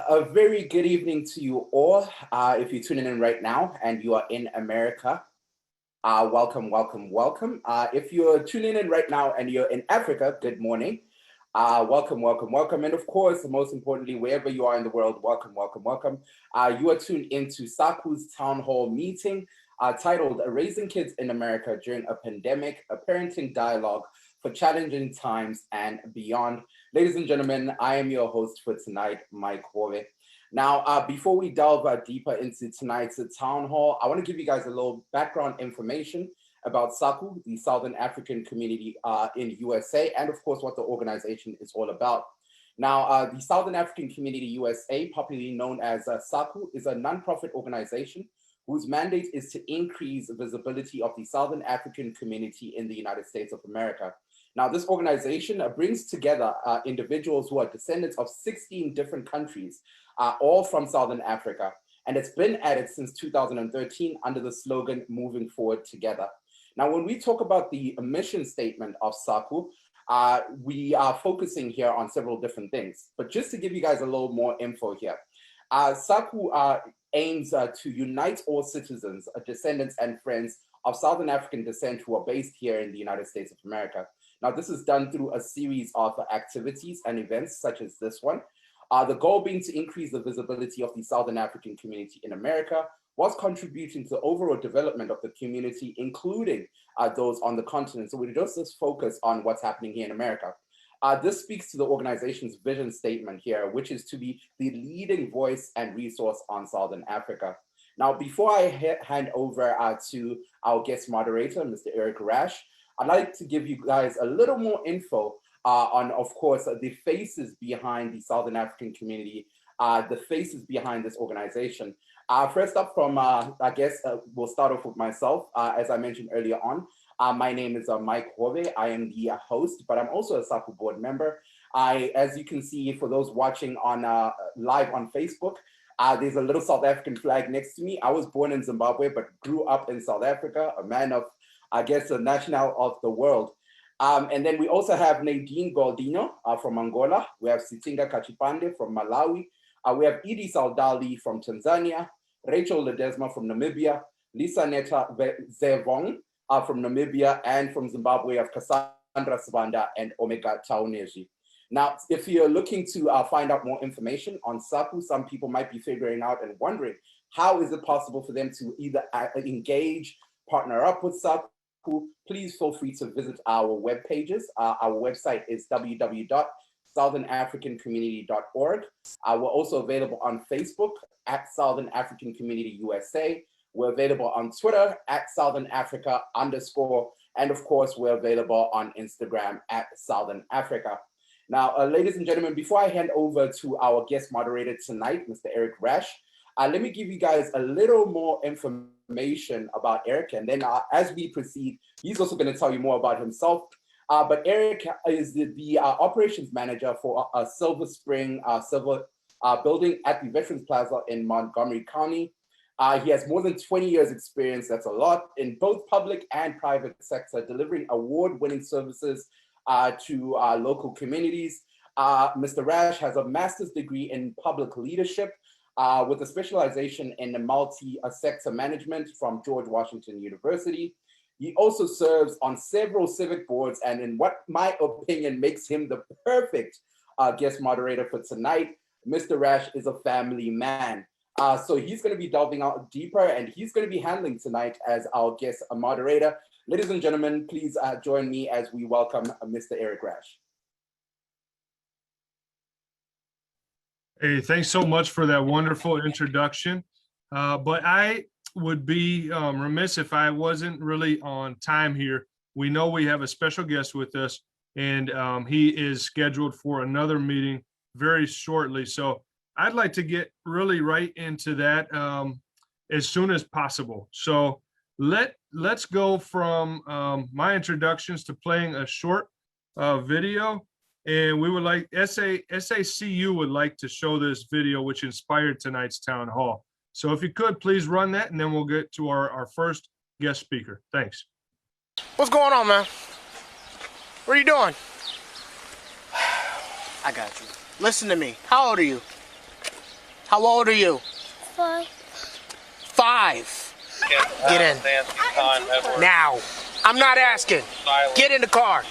A very good evening to you all. If you're tuning in right now and you are in America, welcome, welcome, welcome. If you're tuning in right now and you're in Africa, good morning. Welcome, welcome, welcome. And of course, most importantly, wherever you are in the world, welcome, welcome, welcome. You are tuned into SACU's town hall meeting titled Raising Kids in America During a Pandemic, a Parenting Dialogue for Challenging Times and Beyond. Ladies and gentlemen, I am your host for tonight, Mike Hove. Now, before we delve deeper into tonight's town hall, I want to give you guys a little background information about SACU, the Southern African community in USA, and of course, what the organization is all about. Now, the Southern African Community USA, popularly known as SACU, is a nonprofit organization whose mandate is to increase visibility of the Southern African community in the United States of America. Now, this organization brings together individuals who are descendants of 16 different countries, all from Southern Africa. And it's been at it since 2013 under the slogan, Moving Forward Together. Now, when we talk about the mission statement of SACU, we are focusing here on several different things. But just to give you guys a little more info here, SACU aims to unite all citizens, descendants, and friends of Southern African descent who are based here in the United States of America. Now, this is done through a series of activities and events such as this one. The goal being to increase the visibility of the Southern African community in America, whilst contributing to the overall development of the community, including those on the continent. So we don't just focus on what's happening here in America. This speaks to the organization's vision statement here, which is to be the leading voice and resource on Southern Africa. Now, before I hand over to our guest moderator, Mr. Eric Rasch, I'd like to give you guys a little more info on, of course, the faces behind the Southern African community, the faces behind this organization. First up from, I guess, we'll start off with myself. As I mentioned earlier on, my name is Mike Hove. I am the host, but I'm also a SACU board member. As you can see, for those watching on live on Facebook, there's a little South African flag next to me. I was born in Zimbabwe, but grew up in South Africa, a man of, I guess, a national of the world. And then we also have Nadine Goldino from Angola. We have Sitinga Kachipande from Malawi. We have Edie Saldali from Tanzania, Rachel Ledesma from Namibia, Lisa Neta Zevong from Namibia, and from Zimbabwe of Cassandra Sibanda and Omega Tauneji. Now, if you're looking to find out more information on SACU, some people might be figuring out and wondering, how is it possible for them to either engage, partner up with SACU? Please feel free to visit our web pages. Our website is www.southernafricancommunity.org. We're also available on Facebook at Southern African Community USA. We're available on Twitter at Southern Africa _, and of course, we're available on Instagram at Southern Africa. Now, ladies and gentlemen, before I hand over to our guest moderator tonight, Mr. Eric Rasch, let me give you guys a little more information about Eric. And then as we proceed, he's also going to tell you more about himself. But Eric is the operations manager for Silver Spring Silver building at the Veterans Plaza in Montgomery County. He has more than 20 years experience, that's a lot, in both public and private sector, delivering award-winning services to local communities. Mr. Rasch has a master's degree in public leadership with a specialization in multi-sector management from George Washington University. He also serves on several civic boards, and in what my opinion makes him the perfect guest moderator for tonight, Mr. Rasch is a family man. So he's going to be delving out deeper, and he's going to be handling tonight as our guest moderator. Ladies and gentlemen, please join me as we welcome Mr. Eric Rasch. Hey, thanks so much for that wonderful introduction. But I would be remiss if I wasn't really on time here. We know we have a special guest with us, and he is scheduled for another meeting very shortly. So I'd like to get really right into that as soon as possible. So let's go from my introductions to playing a short video. And we would like, SACU would like to show this video, which inspired tonight's town hall. So if you could, please run that, and then we'll get to our first guest speaker. Thanks. What's going on, man? What are you doing? I got you. Listen to me. How old are you? How old are you? 5. 5. Get in. Now. I'm not asking. Get in the car.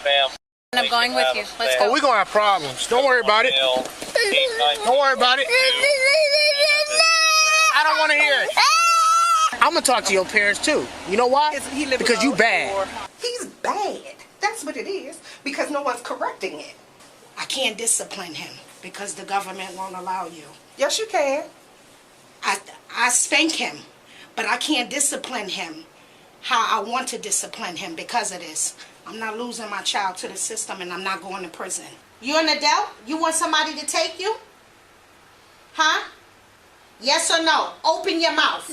I'm going with you. Let's go. Oh, we're going to have problems. Don't worry about it. Don't worry about it. I don't want to hear it. I'm going to talk to your parents, too. You know why? Because you bad. He's bad. That's what it is. Because no one's correcting it. I can't discipline him because the government won't allow you. Yes, you can. I spank him, but I can't discipline him how I want to discipline him because of this. I'm not losing my child to the system, and I'm not going to prison. You're an adult? You want somebody to take you? Huh? Yes or no? Open your mouth.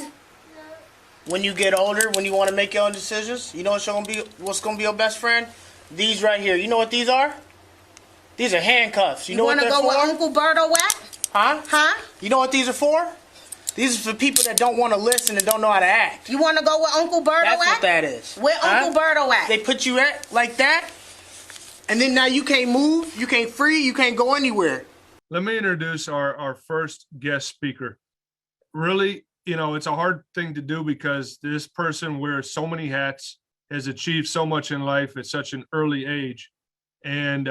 When you get older, when you want to make your own decisions, you know what's going to be your best friend? These right here. You know what these are? These are handcuffs. You know what they're for? You want to go where Uncle Berto at? Huh? Huh? You know what these are for? These are for people that don't want to listen and don't know how to act. You want to go where Uncle Berto at? That's what that is. Where Uncle Berto at? They put you at like that, and then now you can't move, you can't free, you can't go anywhere. Let me introduce our first guest speaker. Really, it's a hard thing to do because this person wears so many hats, has achieved so much in life at such an early age, and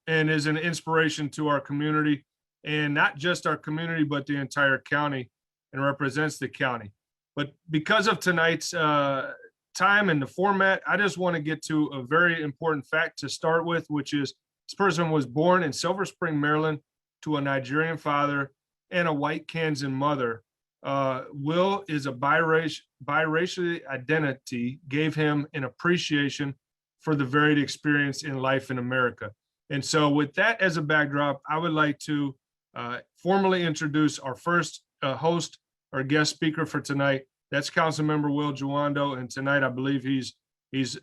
is an inspiration to our community, and not just our community, but the entire county, and represents the county. But because of tonight's time and the format, I just want to get to a very important fact to start with, which is this person was born in Silver Spring, Maryland, to a Nigerian father and a white Kansan mother. Will is a biracial identity, gave him an appreciation for the varied experience in life in America. And so with that as a backdrop, I would like to formally introduce our first host, our guest speaker for tonight. That's Councilmember Will Jawando. And tonight, I believe he's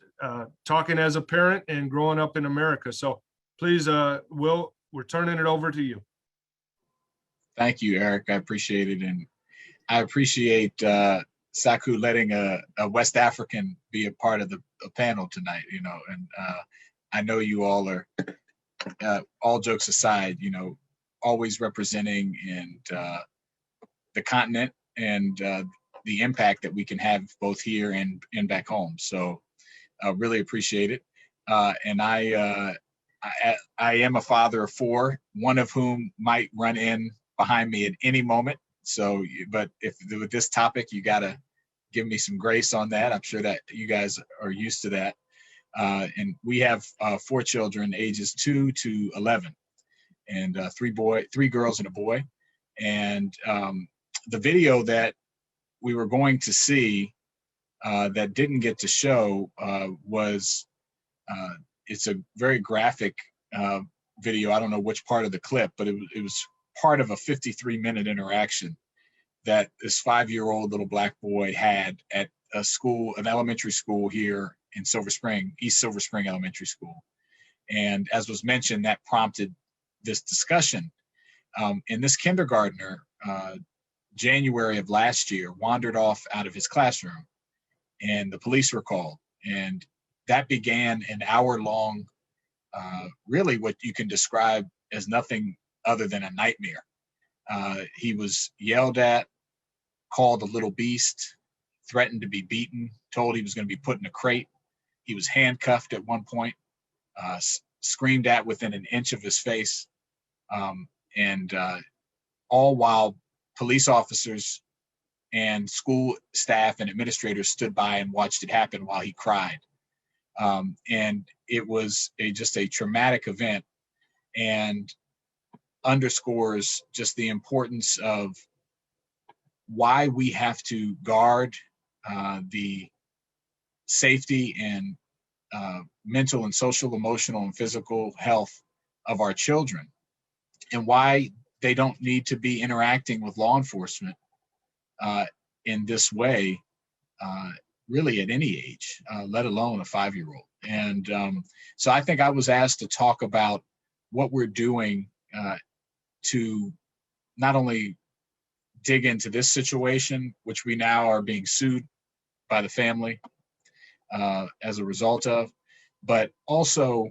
talking as a parent and growing up in America. So please, Will, we're turning it over to you. Thank you, Eric. I appreciate it. And I appreciate Saku letting a West African be a part of the panel tonight, and I know you all are, all jokes aside, always representing the continent and the impact that we can have both here and back home. So really appreciate it. And I am a father of 4, one of whom might run in behind me at any moment. So, but with this topic, you got to give me some grace on that. I'm sure that you guys are used to that. And we have 4 children, ages 2 to 11, and 3 girls and a boy. And the video that we were going to see that didn't get to show was, it's a very graphic video. I don't know which part of the clip, but it was part of a 53-minute interaction that this 5-year-old little black boy had at a school, an elementary school here in Silver Spring, East Silver Spring Elementary School. And as was mentioned, that prompted this discussion. And this kindergartner, January of last year, wandered off out of his classroom, and the police were called. And that began an hour-long, really what you can describe as nothing other than a nightmare. He was yelled at, called a little beast, threatened to be beaten, told he was going to be put in a crate. He was handcuffed at one point, screamed at within an inch of his face, and all while police officers and school staff and administrators stood by and watched it happen while he cried. And it was just a traumatic event, and underscores just the importance of why we have to guard the safety and mental and social, emotional, and physical health of our children, and why they don't need to be interacting with law enforcement in this way, really at any age, let alone a 5-year-old. And so I think I was asked to talk about what we're doing to not only dig into this situation, which we now are being sued by the family as a result of, but also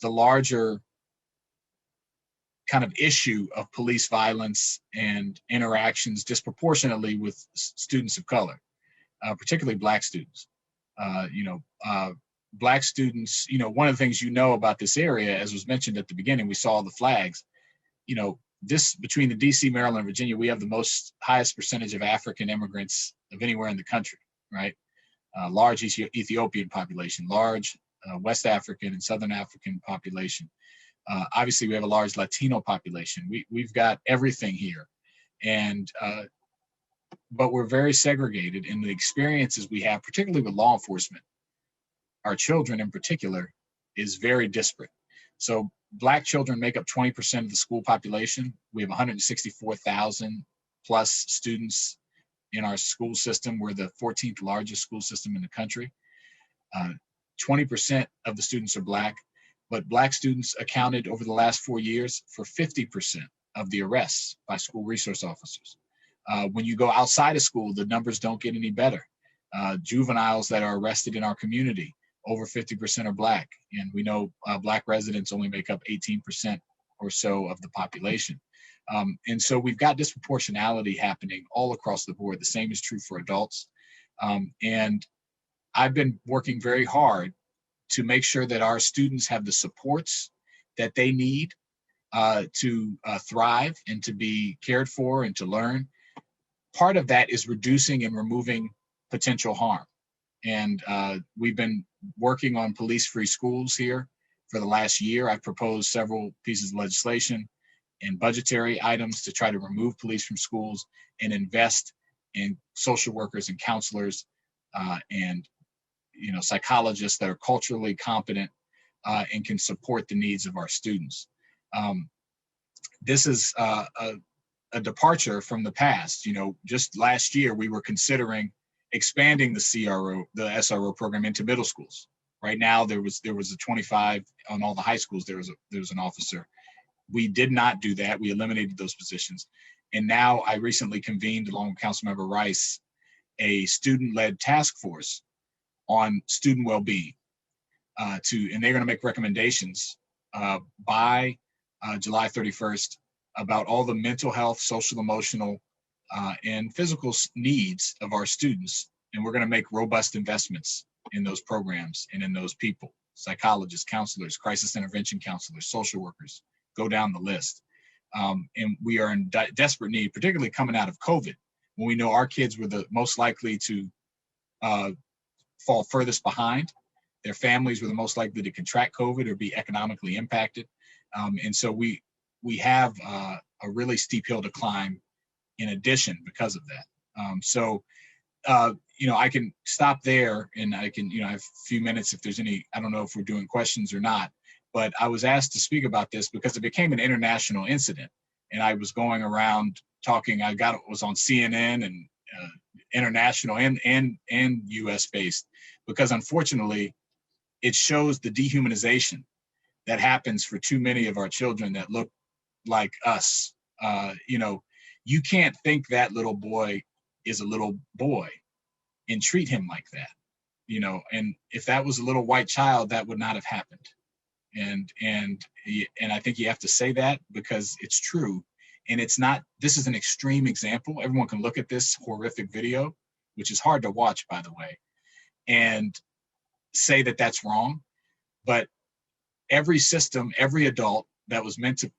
the larger kind of issue of police violence and interactions disproportionately with students of color, particularly Black students. Black students, one of the things about this area, as was mentioned at the beginning, we saw the flags, this between the DC, Maryland, and Virginia, we have the highest percentage of African immigrants of anywhere in the country, right? Large Ethiopian population, large West African and Southern African population. Obviously, we have a large Latino population. We've got everything here, but we're very segregated in the experiences we have, particularly with law enforcement. Our children in particular is very disparate. So Black children make up 20% of the school population. We have 164,000 plus students in our school system. We're the 14th largest school system in the country. 20% of the students are Black, but Black students accounted over the last 4 years for 50% of the arrests by school resource officers. When you go outside of school, the numbers don't get any better. Juveniles that are arrested in our community, over 50% are Black. And we know Black residents only make up 18% or so of the population. And so we've got disproportionality happening all across the board. The same is true for adults. And I've been working very hard to make sure that our students have the supports that they need to thrive and to be cared for and to learn. Part of that is reducing and removing potential harm. And we've been working on police-free schools here for the last year. I've proposed several pieces of legislation and budgetary items to try to remove police from schools and invest in social workers and counselors and psychologists that are culturally competent and can support the needs of our students. This is a departure from the past. Just last year we were considering expanding the SRO program into middle schools. Right now there was a 25 on all the high schools. There was an officer. We did not do that. We eliminated those positions. And now I recently convened, along with Councilmember Rice, a student-led task force on student well-being. And they're going to make recommendations by July 31st about all the mental health, social, emotional, and physical needs of our students. And we're going to make robust investments in those programs and in those people, psychologists, counselors, crisis intervention counselors, social workers, go down the list. And we are in desperate need, particularly coming out of COVID, when we know our kids were the most likely to fall furthest behind. Their families were the most likely to contract COVID or be economically impacted. And so we have a really steep hill to climb in addition because of that. I can stop there and I can, I have a few minutes if there's any, I don't know if we're doing questions or not, but I was asked to speak about this because it became an international incident. And I was going around talking, was on CNN and international and US based, because unfortunately it shows the dehumanization that happens for too many of our children that look like us. You can't think that little boy is a little boy and treat him like that, and if that was a little white child, that would not have happened. And I think you have to say that because it's true. And it's not, this is an extreme example. Everyone can look at this horrific video, which is hard to watch, by the way, and say that that's wrong. But every system, every adult that was meant to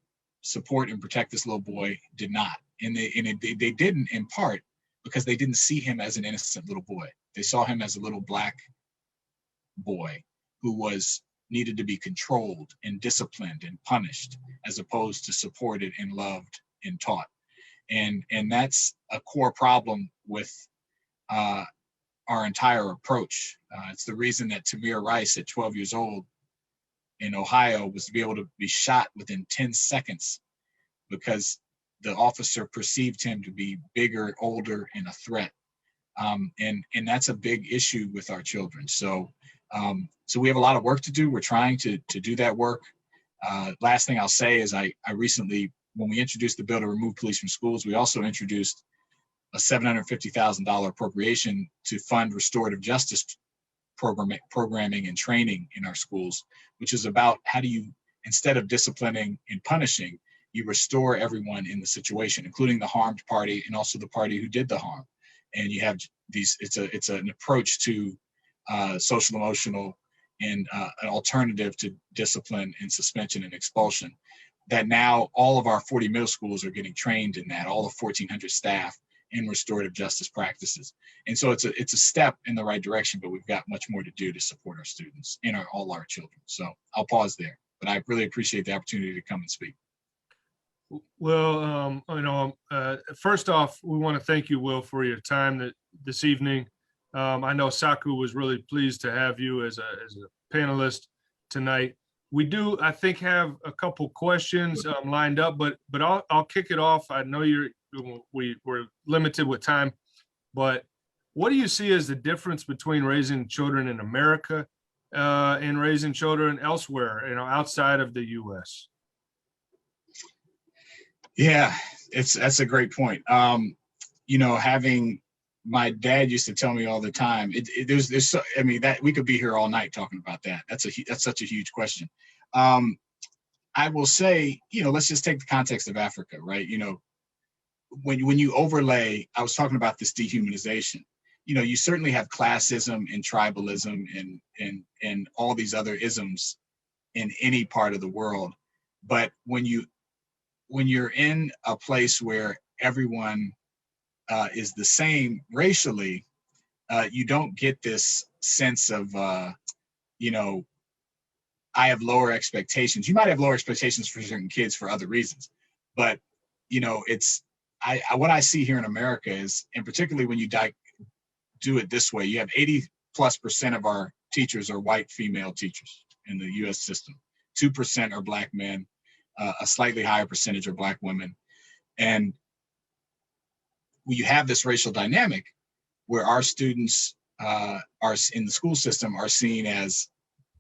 support and protect this little boy did not. And they didn't, in part because they didn't see him as an innocent little boy. They saw him as a little Black boy who needed to be controlled and disciplined and punished, as opposed to supported and loved and taught. And that's a core problem with our entire approach. It's the reason that Tamir Rice at 12 years old in Ohio was to be able to be shot within 10 seconds because the officer perceived him to be bigger, older, and a threat. And that's a big issue with our children. So we have a lot of work to do. We're trying to do that work. Last thing I'll say is I recently, when we introduced the bill to remove police from schools, we also introduced a $750,000 appropriation to fund restorative justice programming and training in our schools, which is about how do you, instead of disciplining and punishing, you restore everyone in the situation, including the harmed party and also the party who did the harm. And you have these, it's an approach to social emotional and an alternative to discipline and suspension and expulsion that now all of our 40 middle schools are getting trained in that, all the 1,400 staff in restorative justice practices. And so it's a step in the right direction, but we've got much more to do to support our students and all our children. So I'll pause there, but I really appreciate the opportunity to come and speak. Well, first off, we want to thank you, Will, for your time this evening. I know Saku was really pleased to have you as a panelist tonight. We do, I think, have a couple questions lined up, but I'll kick it off. I know we're limited with time, but what do you see as the difference between raising children in America and raising children elsewhere, outside of the U.S.? Yeah, that's a great point. Having my dad used to tell me all the time, that we could be here all night talking about that. That's such a huge question. I will say, let's just take the context of Africa, right? When you overlay, I was talking about this dehumanization. You certainly have classism and tribalism and all these other isms in any part of the world, but when you're in a place where everyone is the same racially, you don't get this sense of, I have lower expectations. You might have lower expectations for certain kids for other reasons, but what I see here in America is, and particularly when you do it this way, you have 80+% of our teachers are white female teachers in the U.S. system. 2% are Black men. A slightly higher percentage are Black women. And you have this racial dynamic where our students are in the school system are seen as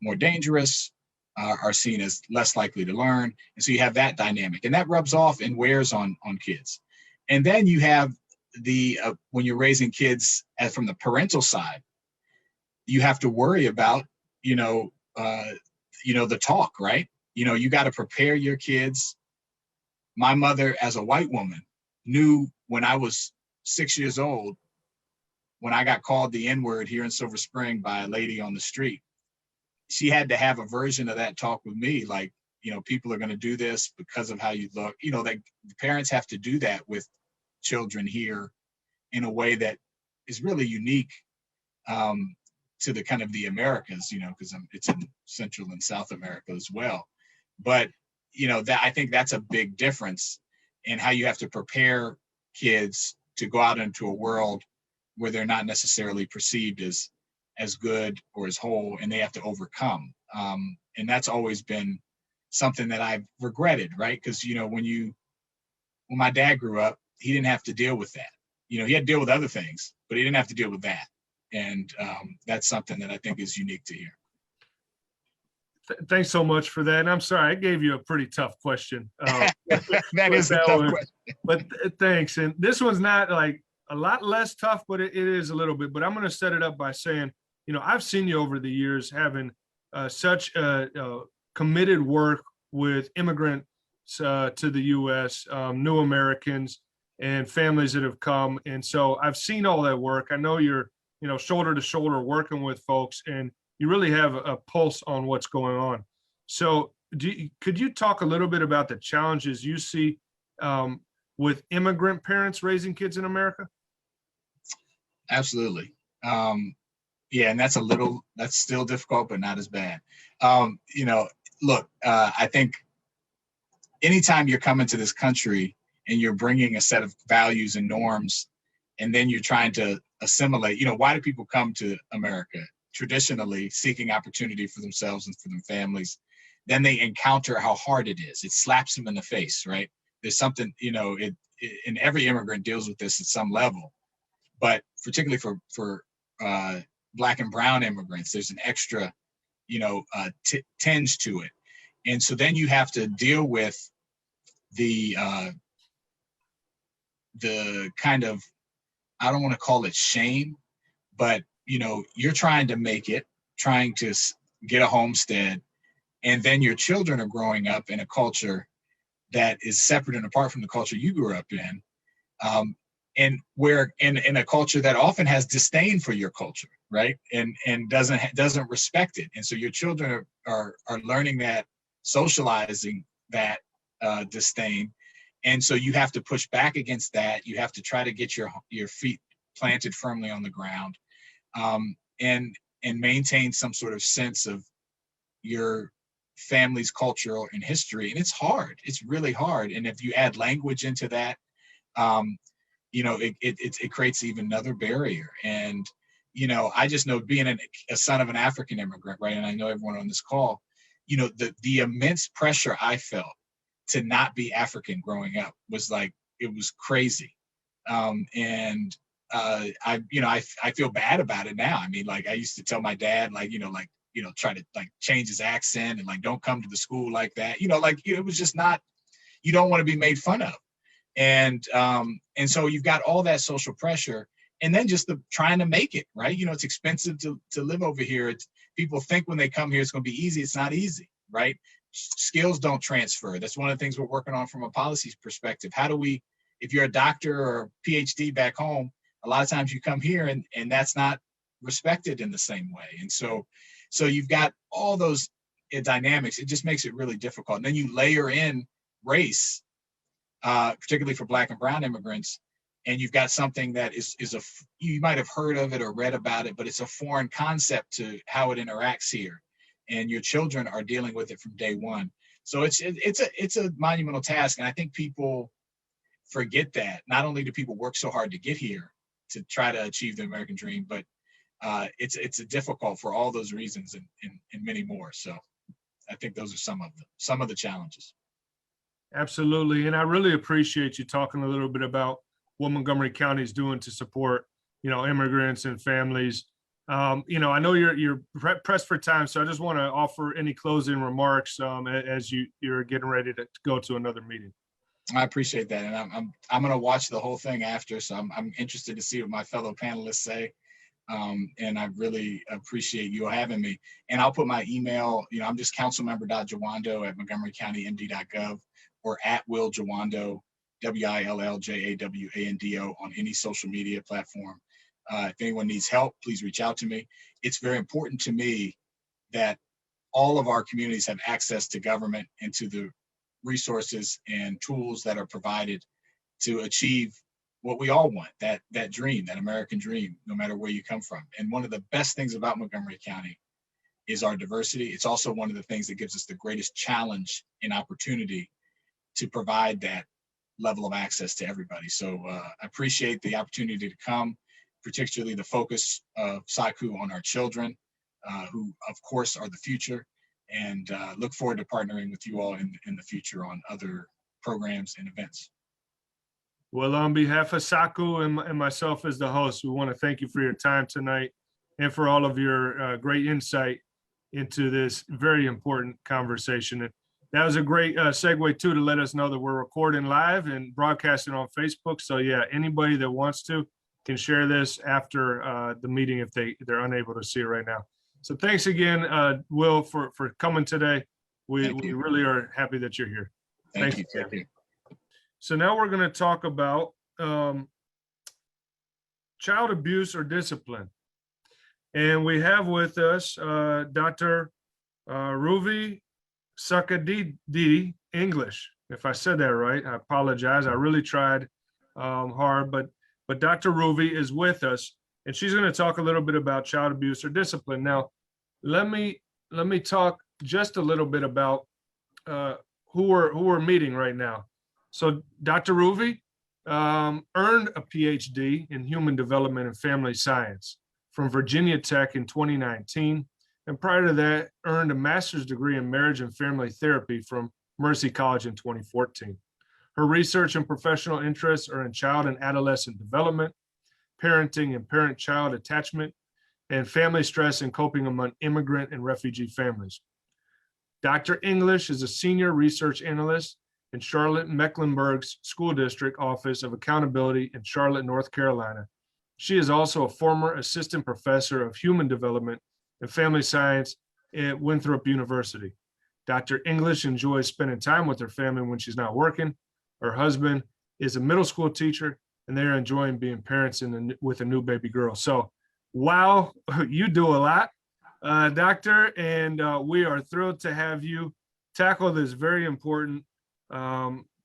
more dangerous, are seen as less likely to learn. And so you have that dynamic, and that rubs off and wears on kids. And then you have when you're raising kids from the parental side, you have to worry about, the talk, right? You got to prepare your kids. My mother, as a white woman, knew when I was 6 years old, when I got called the N-word here in Silver Spring by a lady on the street, she had to have a version of that talk with me. Like, people are going to do this because of how you look. Like parents have to do that with children here in a way that is really unique to the kind of the Americas, because it's in Central and South America as well. But, I think that's a big difference in how you have to prepare kids to go out into a world where they're not necessarily perceived as good or as whole, and they have to overcome. And that's always been something that I've regretted, right? Because, when my dad grew up, he didn't have to deal with that. He had to deal with other things, but he didn't have to deal with that. And that's something that I think is unique to here. Thanks so much for that. And I'm sorry, I gave you a pretty tough question. That is a tough question. But thanks. And this one's not like a lot less tough, but it is a little bit. But I'm going to set it up by saying, I've seen you over the years having such committed work with immigrants to the U.S., new Americans and families that have come. And so I've seen all that work. I know you're, shoulder to shoulder working with folks, and you really have a pulse on what's going on. So could you talk a little bit about the challenges you see with immigrant parents raising kids in America? Absolutely. Yeah, and that's still difficult, but not as bad. Look, I think anytime you're coming to this country and you're bringing a set of values and norms, and then you're trying to assimilate, why do people come to America? Traditionally seeking opportunity for themselves and for their families. Then they encounter how hard it is. It slaps them in the face, right? There's something, and every immigrant deals with this at some level, but particularly for Black and brown immigrants, there's an extra, tinge to it. And so then you have to deal with the kind of, I don't want to call it shame, but you're trying to make it, trying to get a homestead, and then your children are growing up in a culture that is separate and apart from the culture you grew up in, and where in a culture that often has disdain for your culture, right? And doesn't respect it. And so your children are learning that, socializing that disdain. And so you have to push back against that. You have to try to get your feet planted firmly on the ground, and maintain some sort of sense of your family's culture and history. And it's hard. It's really hard. And if you add language into that, it creates even another barrier. And, I just know, being a son of an African immigrant, right? And I know everyone on this call, the immense pressure I felt to not be African growing up was like, it was crazy. I feel bad about it now. I mean, like, I used to tell my dad, try to change his accent and don't come to the school like that. It was just not, you don't want to be made fun of. And so you've got all that social pressure, and then just trying to make it, right? It's expensive to live over here. People think when they come here, it's going to be easy. It's not easy, right? Skills don't transfer. That's one of the things we're working on from a policy perspective. How do we, if you're a doctor or a PhD back home, a lot of times you come here and that's not respected in the same way. And so you've got all those dynamics. It just makes it really difficult. And then you layer in race, particularly for Black and brown immigrants, and you've got something that you might have heard of it or read about it, but it's a foreign concept to how it interacts here. And your children are dealing with it from day one. So it's a monumental task. And I think people forget that. Not only do people work so hard to get here to try to achieve the American dream, but it's difficult for all those reasons and many more. So I think those are some of the challenges. Absolutely. And I really appreciate you talking a little bit about what Montgomery County is doing to support, immigrants and families. I know you're pressed for time, so I just want to offer any closing remarks as you're getting ready to go to another meeting. I appreciate that, and I'm going to watch the whole thing after, so I'm interested to see what my fellow panelists say, and I really appreciate you having me. And I'll put my email. I'm just councilmember.jawando@montgomerycountymd.gov or @willjawando, WILLJAWANDO on any social media platform. If anyone needs help, please reach out to me. It's very important to me that all of our communities have access to government and to the resources and tools that are provided to achieve what we all want, that dream, that American dream, no matter where you come from. And one of the best things about Montgomery County is our diversity. It's also one of the things that gives us the greatest challenge and opportunity to provide that level of access to everybody. So I appreciate the opportunity to come, particularly the focus of SACU on our children, who of course are the future, and look forward to partnering with you all in the future on other programs and events. Well, on behalf of SACU and myself as the host, we want to thank you for your time tonight and for all of your great insight into this very important conversation. And that was a great segue too, to let us know that we're recording live and broadcasting on Facebook. So yeah, anybody that wants to can share this after the meeting if they're unable to see it right now. So thanks again, Will, for coming today. We really are happy that you're here. Thank you. So now we're going to talk about child abuse or discipline. And we have with us Dr. Ruvi Tsokodayi English. If I said that right, I apologize. I really tried hard, but Dr. Ruvi is with us, and she's going to talk a little bit about child abuse or discipline. Now, let me talk just a little bit about who we're meeting right now. So Dr. Ruvi earned a PhD in Human Development and Family Science from Virginia Tech in 2019. And prior to that, earned a master's degree in marriage and family therapy from Mercy College in 2014. Her research and professional interests are in child and adolescent development, parenting and parent-child attachment, and family stress and coping among immigrant and refugee families. Dr. English is a senior research analyst in Charlotte-Mecklenburg's School District Office of Accountability in Charlotte, North Carolina. She is also a former assistant professor of human development and family science at Winthrop University. Dr. English enjoys spending time with her family when she's not working. Her husband is a middle school teacher, and they're enjoying being parents with a new baby girl. So, wow, you do a lot, Doctor, and we are thrilled to have you tackle this very important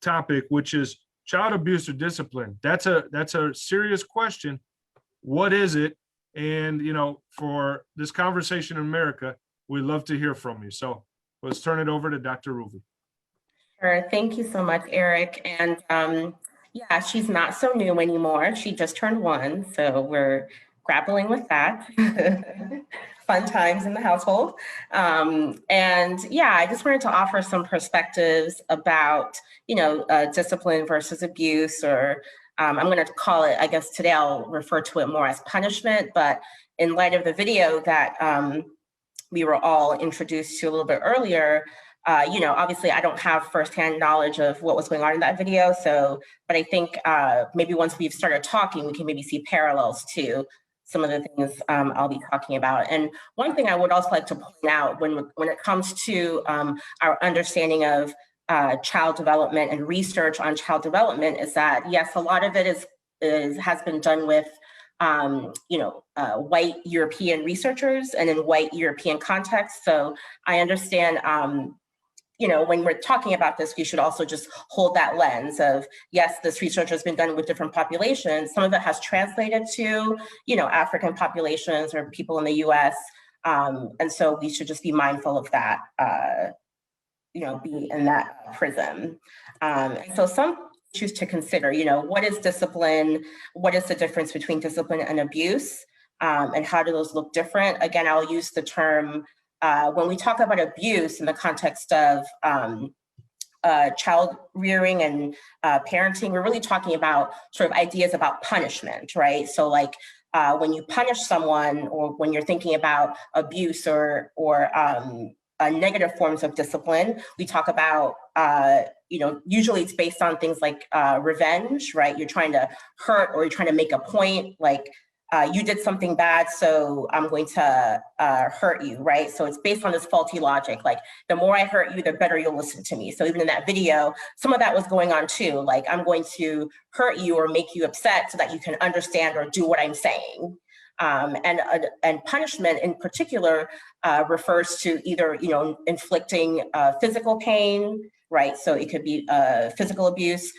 topic, which is child abuse or discipline. That's a serious question. What is it? And, for this conversation in America, we'd love to hear from you. So let's turn it over to Dr. Ruvi. Sure. Thank you so much, Eric. And yeah, she's not so new anymore. She just turned 1, so we're grappling with that. Fun times in the household. And yeah, I just wanted to offer some perspectives about, discipline versus abuse, or I'm going to call it, I guess today I'll refer to it more as punishment, but in light of the video that we were all introduced to a little bit earlier, obviously I don't have firsthand knowledge of what was going on in that video. But I think maybe once we've started talking, we can maybe see parallels to some of the things I'll be talking about. And one thing I would also like to point out when it comes to our understanding of child development and research on child development is that, yes, a lot of it has been done with white European researchers and in white European contexts. So I understand, when we're talking about this, we should also just hold that lens of, yes, this research has been done with different populations. Some of it has translated to, African populations or people in the US. And so we should just be mindful of that, be in that prism. And so some issues to consider, what is discipline? What is the difference between discipline and abuse? And how do those look different? Again, I'll use the term, when we talk about abuse in the context of child rearing and parenting, we're really talking about sort of ideas about punishment, right? So like when you punish someone, or when you're thinking about abuse or negative forms of discipline, we talk about, usually it's based on things like revenge, right? You're trying to hurt, or you're trying to make a point, like you did something bad, so I'm going to hurt you, right? So it's based on this faulty logic, like the more I hurt you, the better you'll listen to me. So even in that video, some of that was going on too, like I'm going to hurt you or make you upset so that you can understand or do what I'm saying. And punishment in particular refers to either, inflicting physical pain, right? So it could be physical abuse,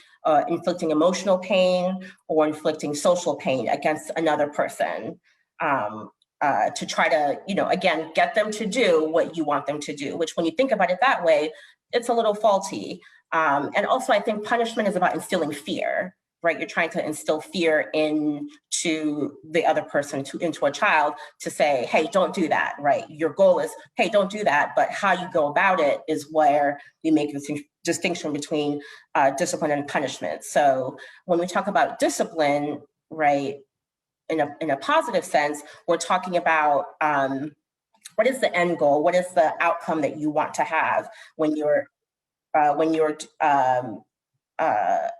inflicting emotional pain, or inflicting social pain against another person to try to, again, get them to do what you want them to do, which when you think about it that way, it's a little faulty. And also I think punishment is about instilling fear, right? You're trying to instill fear into the other person, into a child, to say, hey, don't do that, right? Your goal is, hey, don't do that. But how you go about it is where we make this distinction between discipline and punishment. So when we talk about discipline, right, in a positive sense, we're talking about what is the end goal? What is the outcome that you want to have when you're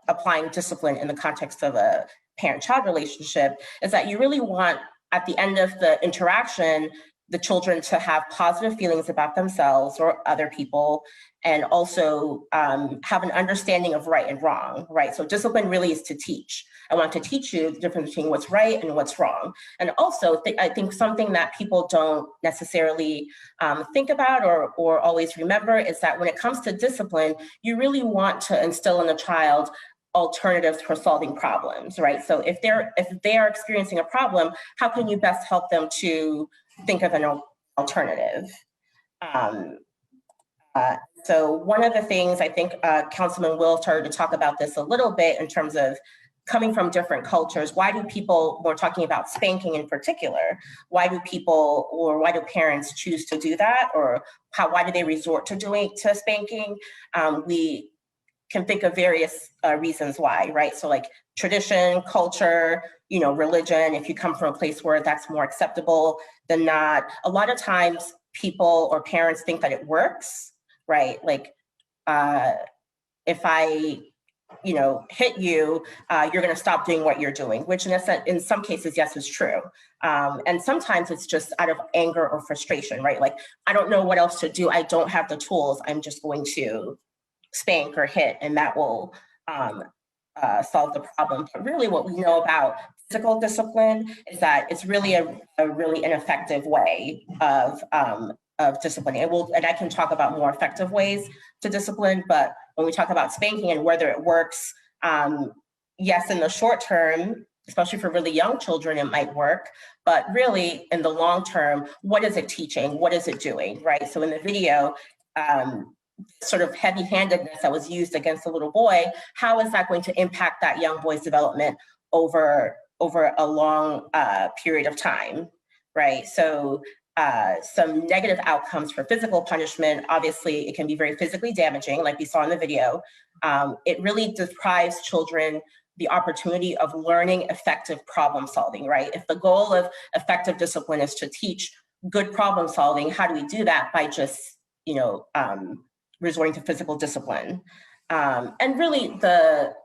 applying discipline in the context of a parent-child relationship, is that you really want, at the end of the interaction, the children to have positive feelings about themselves or other people, and also have an understanding of right and wrong, right? So discipline really is to teach. I want to teach you the difference between what's right and what's wrong. And also, I think something that people don't necessarily think about or always remember is that when it comes to discipline, you really want to instill in a child alternatives for solving problems, right? So if they are experiencing a problem, how can you best help them to think of an alternative? So one of the things I think Councilman Will started to talk about this a little bit in terms of coming from different cultures. Why do people, we're talking about spanking in particular, why do parents choose to do that? Or why do they resort to spanking? We can think of various reasons why, right? So like tradition, culture, religion, if you come from a place where that's more acceptable than not. A lot of times people or parents think that it works, right? Like if I hit you, you're going to stop doing what you're doing, which in some cases, yes, is true. And sometimes it's just out of anger or frustration, right? Like, I don't know what else to do. I don't have the tools. I'm just going to spank or hit, and that will solve the problem. But really what we know about physical discipline is that it's really a really ineffective way of disciplining. And I can talk about more effective ways to discipline, but when we talk about spanking and whether it works, yes, in the short term, especially for really young children, it might work, but really in the long term, what is it teaching? What is it doing, right? So in the video, sort of heavy-handedness that was used against the little boy, how is that going to impact that young boy's development over a long period of time, right? So some negative outcomes for physical punishment, obviously it can be very physically damaging, like we saw in the video. It really deprives children the opportunity of learning effective problem solving, right? If the goal of effective discipline is to teach good problem solving, how do we do that? By just, resorting to physical discipline. And really,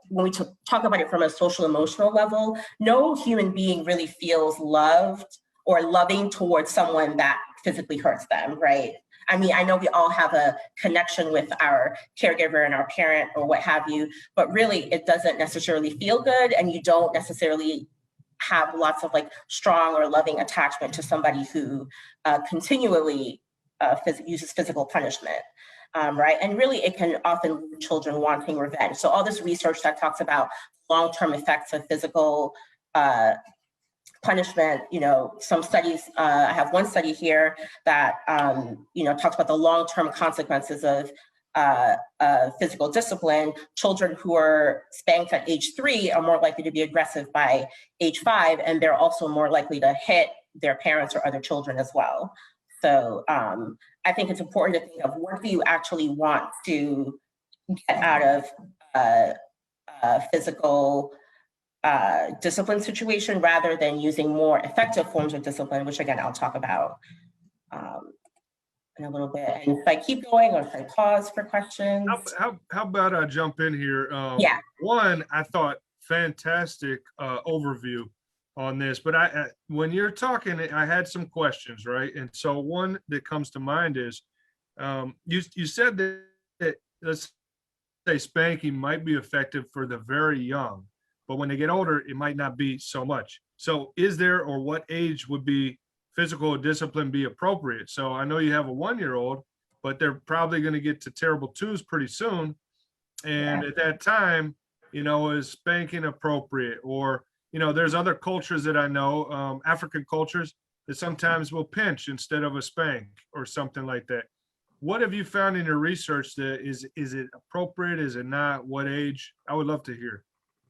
when we talk about it from a social emotional level, no human being really feels loved or loving towards someone that physically hurts them, right? I mean, I know we all have a connection with our caregiver and our parent or what have you, but really it doesn't necessarily feel good, and you don't necessarily have lots of like strong or loving attachment to somebody who continually uses physical punishment. Right? And really, it can often leave children wanting revenge. So all this research that talks about long-term effects of physical punishment, some studies, I have one study here that, talks about the long-term consequences of physical discipline. Children who are spanked at age 3 are more likely to be aggressive by age 5, and they're also more likely to hit their parents or other children as well. So I think it's important to think of what do you actually want to get out of physical discipline situation rather than using more effective forms of discipline, which again, I'll talk about in a little bit. And if I keep going or if I pause for questions. How about I jump in here? Yeah. One, I thought fantastic overview on this, but when you're talking, I had some questions, right? And so one that comes to mind is, you said that let's say spanking might be effective for the very young, but when they get older, it might not be so much. So is there, or what age would be physical discipline be appropriate? So I know you have a 1-year-old, but they're probably going to get to terrible 2s pretty soon. And at that time, is spanking appropriate? Or there's other cultures that I know, African cultures, that sometimes will pinch instead of a spank or something like that. What have you found in your research that is it appropriate? Is it not? What age? I would love to hear.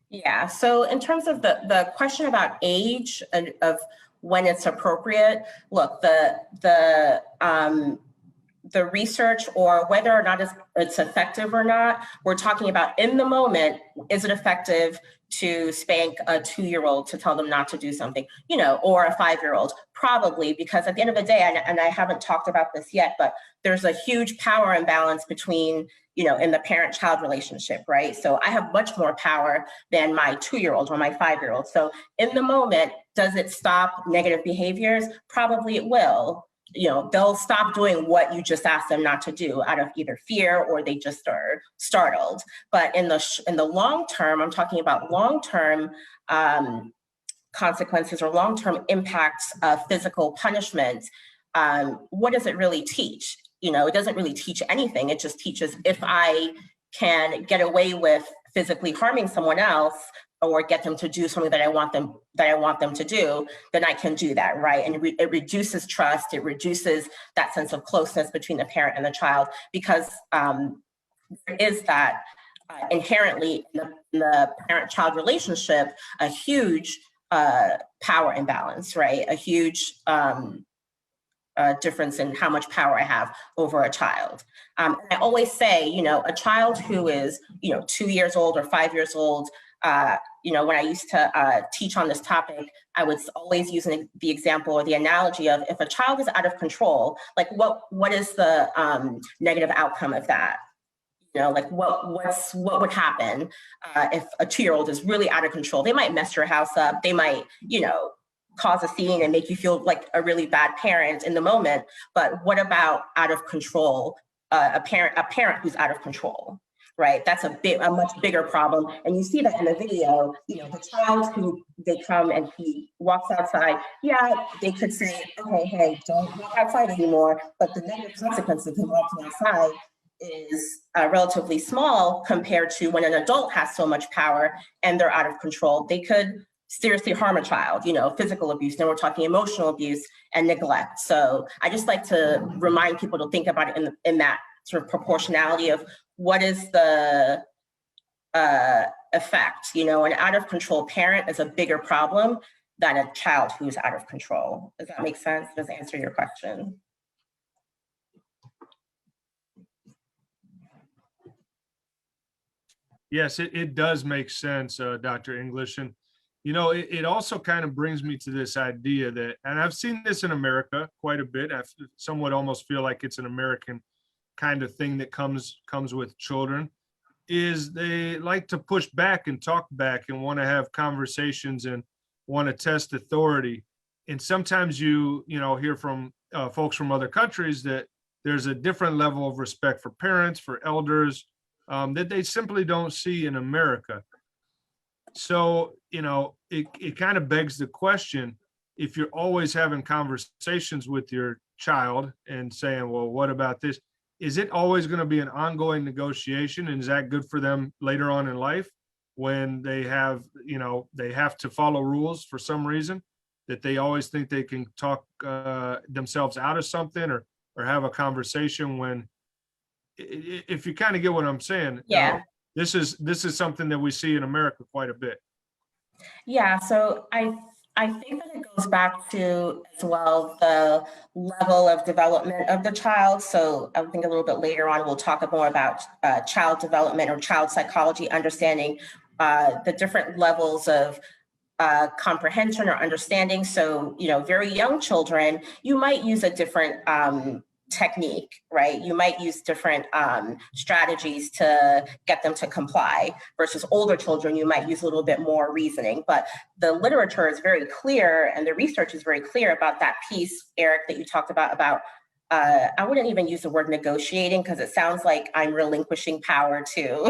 Yeah, so in terms of the question about age and of when it's appropriate, look, the research or whether or not it's effective or not, we're talking about in the moment, is it effective to spank a 2-year-old to tell them not to do something, or a 5-year-old? Probably, because at the end of the day, and I haven't talked about this yet, but there's a huge power imbalance between, in the parent-child relationship, right? So I have much more power than my 2-year-old or my 5-year-old. So in the moment, does it stop negative behaviors? Probably it will. They'll stop doing what you just asked them not to do out of either fear or they just are startled. But in the long term, I'm talking about long-term consequences or long-term impacts of physical punishment. What does it really teach? It doesn't really teach anything. It just teaches if I can get away with physically harming someone else or get them to do something that I want them to do, then I can do that, right? And it reduces trust. It reduces that sense of closeness between the parent and the child, because there is that inherently in the parent-child relationship a huge power imbalance, right? A huge difference in how much power I have over a child. I always say, a child who is, 2 years old or 5 years old, when I used to teach on this topic, I was always using the example or the analogy of if a child is out of control, like what is the negative outcome of that? like what would happen if a 2-year-old is really out of control. They might mess your house up. They might, cause a scene and make you feel like a really bad parent in the moment. But what about out of control? A parent who's out of control, right? That's a much bigger problem. And you see that in the video, the child who they come and he walks outside. Yeah, they could say, okay, hey, don't walk outside anymore. But the negative consequences of him walking outside is relatively small compared to when an adult has so much power and they're out of control. They could seriously harm a child, physical abuse. Then we're talking emotional abuse and neglect. So I just like to remind people to think about it in that sort of proportionality of what is the effect. An out of control parent is a bigger problem than a child who's out of control. Does that make sense? Does that answer your question? Yes, it does make sense, Dr. English. And, it also kind of brings me to this idea that, and I've seen this in America quite a bit. I somewhat almost feel like it's an American kind of thing that comes with children, is they like to push back and talk back and want to have conversations and want to test authority. And sometimes you hear from folks from other countries that there's a different level of respect for parents, for elders, that they simply don't see in America. So, it kind of begs the question, if you're always having conversations with your child and saying, well, what about this? Is it always going to be an ongoing negotiation? And is that good for them later on in life when they have, they have to follow rules for some reason, that they always think they can talk themselves out of something or have a conversation when, if you kind of get what I'm saying? Yeah. This is something that we see in America quite a bit. Yeah, so I think that it goes back to as well the level of development of the child. So I think a little bit later on we'll talk more about child development or child psychology, understanding the different levels of comprehension or understanding. So very young children, you might use a different technique, right? You might use different strategies to get them to comply versus older children, you might use a little bit more reasoning. But the literature is very clear and the research is very clear about that piece, Eric, that you talked about I wouldn't even use the word negotiating because it sounds like I'm relinquishing power to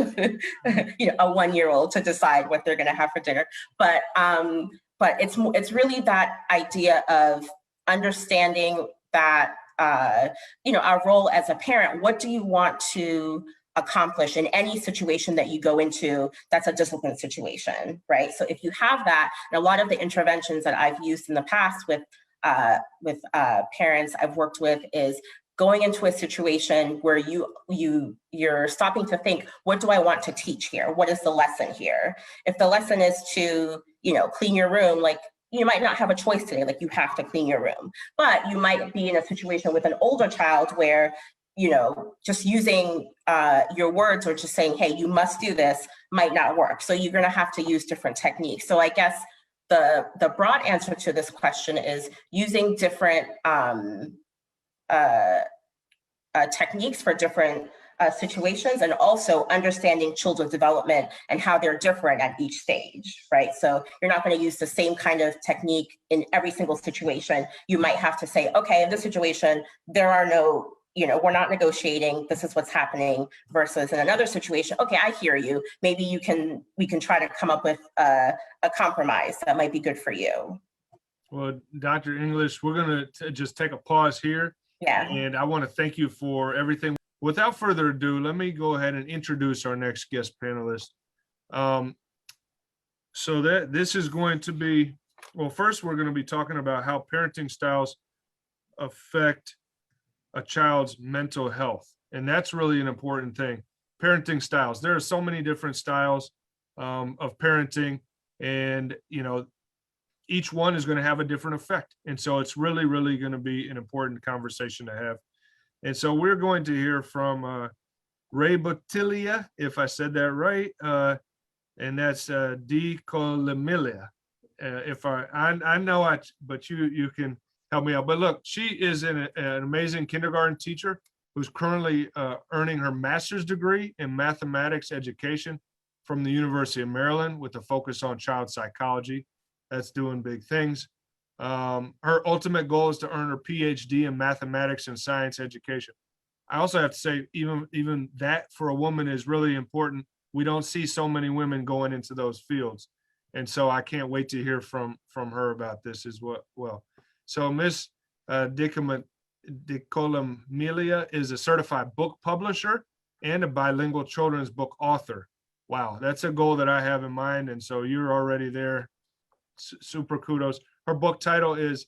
a 1-year-old to decide what they're going to have for dinner. But it's really that idea of understanding that our role as a parent. What do you want to accomplish in any situation that you go into that's a discipline situation, right? So if you have that, and a lot of the interventions that I've used in the past with parents I've worked with is going into a situation where you're stopping to think, what do I want to teach here? What is the lesson here? If the lesson is to, clean your room, like you might not have a choice today, like you have to clean your room, but you might be in a situation with an older child where, just using your words or just saying, hey, you must do this might not work. So you're gonna have to use different techniques. So I guess the broad answer to this question is using different techniques for different situations, and also understanding children's development and how they're different at each stage, right? So you're not going to use the same kind of technique in every single situation. You might have to say, okay, in this situation, there are no, we're not negotiating, this is what's happening, versus in another situation, okay, I hear you. Maybe we can try to come up with a compromise that might be good for you. Well, Dr. English, we're going to just take a pause here. Yeah. And I want to thank you for everything. Without further ado, let me go ahead and introduce our next guest panelist. So this is going to be, well, first we're going to be talking about how parenting styles affect a child's mental health. And that's really an important thing. Parenting styles. There are so many different styles of parenting, and each one is going to have a different effect. And so it's really, really going to be an important conversation to have. And so we're going to hear from Rebotile, if I said that right, and that's Dikolomela. If I know it, but you can help me out. But look, she is an amazing kindergarten teacher who's currently earning her master's degree in mathematics education from the University of Maryland with a focus on child psychology. That's doing big things. Her ultimate goal is to earn her PhD in mathematics and science education. I also have to say, even that for a woman is really important. We don't see so many women going into those fields. And so I can't wait to hear from her about this as well. So Miss Dikolomela is a certified book publisher and a bilingual children's book author. Wow, that's a goal that I have in mind. And so you're already there. Super kudos. Her book title is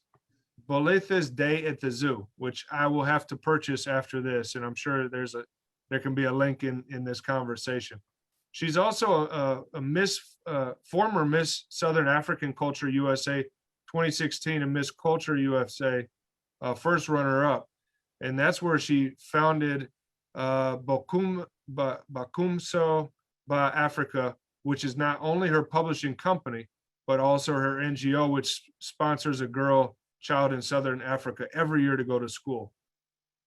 Bolitha's Day at the Zoo, which I will have to purchase after this. And I'm sure there can be a link in this conversation. She's also a former Miss Southern African Culture USA 2016 and Miss Culture USA first runner-up. And that's where she founded Bakumso Ba Africa, which is not only her publishing company, but also her NGO, which sponsors a child in Southern Africa every year to go to school,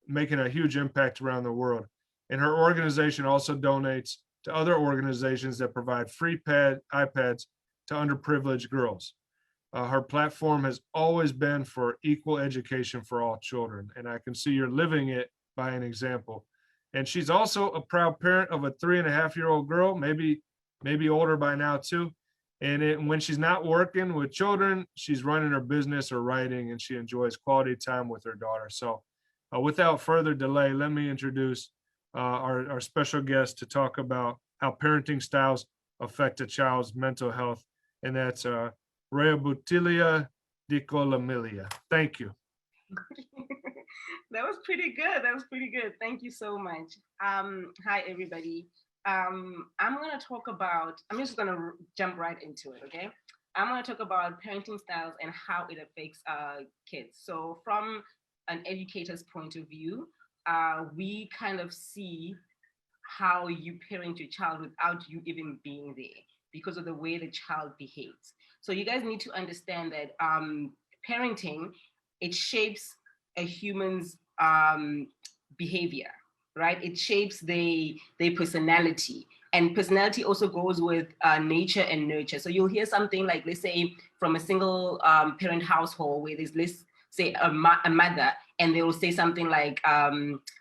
making a huge impact around the world. And her organization also donates to other organizations that provide free iPads to underprivileged girls. Her platform has always been for equal education for all children, and I can see you're living it by an example. And she's also a proud parent of a 3.5-year-old girl, maybe older by now too. And when she's not working with children, she's running her business or writing, and she enjoys quality time with her daughter. So without further delay, let me introduce our special guest to talk about how parenting styles affect a child's mental health. And that's Rebotile Dikolomela. Thank you. That was pretty good. Thank you so much. Hi, everybody. I'm just going to jump right into it, okay? I'm going to talk about parenting styles and how it affects kids. So from an educator's point of view, we kind of see how you parent your child without you even being there because of the way the child behaves. So you guys need to understand that parenting, it shapes a human's behavior, right? It shapes their personality. And personality also goes with nature and nurture. So you'll hear something like, let's say, from a single parent household where there's, let's say, a mother, and they will say something like,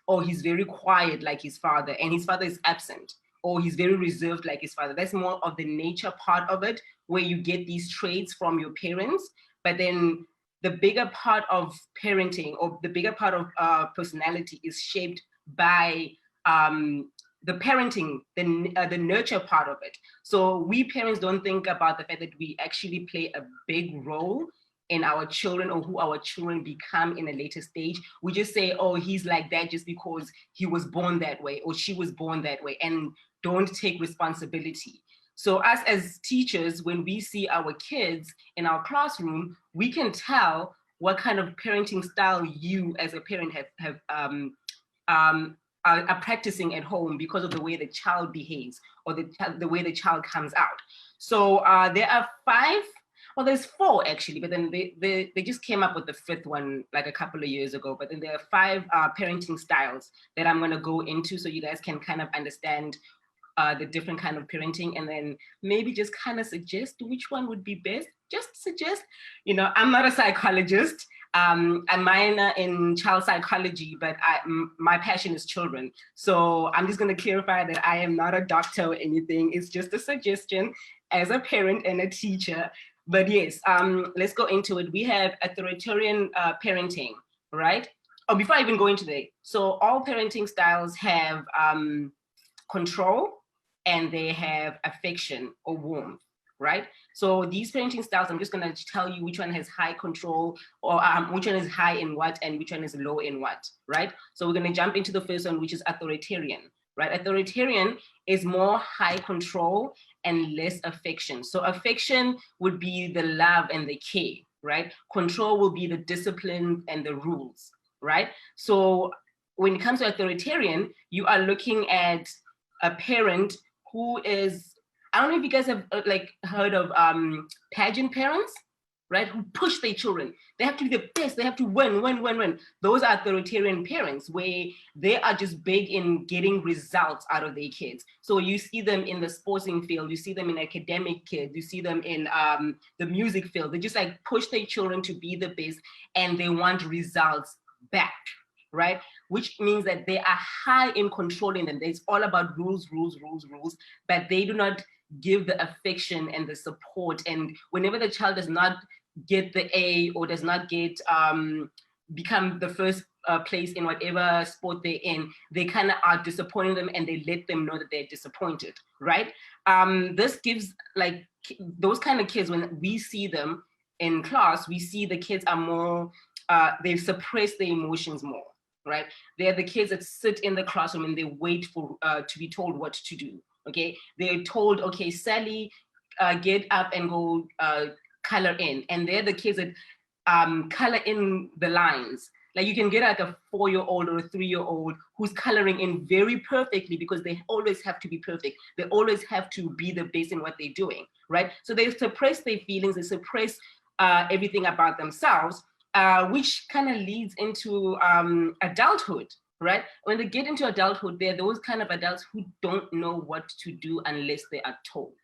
oh, he's very quiet like his father, and his father is absent, or he's very reserved like his father. That's more of the nature part of it, where you get these traits from your parents. But then the bigger part of parenting, or the bigger part of personality, is shaped by the parenting, the nurture part of it. So we parents don't think about the fact that we actually play a big role in our children, or who our children become in a later stage. We just say, oh, he's like that just because he was born that way, or she was born that way, and don't take responsibility. So us as teachers, when we see our kids in our classroom, we can tell what kind of parenting style you as a parent are practicing at home because of the way the child behaves, or the way the child comes out. So there are there's 4 actually, but then they just came up with the 5th one like a couple of years ago. But then there are 5 parenting styles that I'm gonna go into, so you guys can kind of understand the different kind of parenting, and then maybe just kind of suggest which one would be best. Just suggest, I'm not a psychologist. I'm a minor in child psychology, but my passion is children. So I'm just going to clarify that I am not a doctor or anything. It's just a suggestion as a parent and a teacher. But yes, let's go into it. We have authoritarian parenting, right? Oh, before I even go into that, so all parenting styles have control, and they have affection or warmth, right? So these parenting styles, I'm just gonna tell you which one has high control, or which one is high in what, and which one is low in what, right? So we're gonna jump into the first one, which is authoritarian, right? Authoritarian is more high control and less affection. So affection would be the love and the care, right? Control will be the discipline and the rules, right? So when it comes to authoritarian, you are looking at a parent who is, I don't know if you guys have heard of pageant parents, right? Who push their children. They have to be the best. They have to win. Those are authoritarian parents where they are just big in getting results out of their kids. So you see them in the sporting field, you see them in academic kids, you see them in the music field. They just like push their children to be the best and they want results back, right? Which means that they are high in controlling them. It's all about rules, but they do not give the affection and the support. And whenever the child does not get the A or does not get become the first place in whatever sport they're in, they kind of are disappointing them and they let them know that they're disappointed, right? This gives like those kind of kids, when we see them in class, we see the kids are more, they suppress their emotions more, right? They're the kids that sit in the classroom and they wait for to be told what to do, okay? They're told, okay, Sally, get up and go color in. And they're the kids that color in the lines. Like you can get like a 4-year-old or a 3-year-old who's coloring in very perfectly because they always have to be perfect. They always have to be the best in what they're doing, right? So they suppress their feelings, they suppress everything about themselves, which kind of leads into adulthood, right? When they get into adulthood, they're those kind of adults who don't know what to do unless they are told.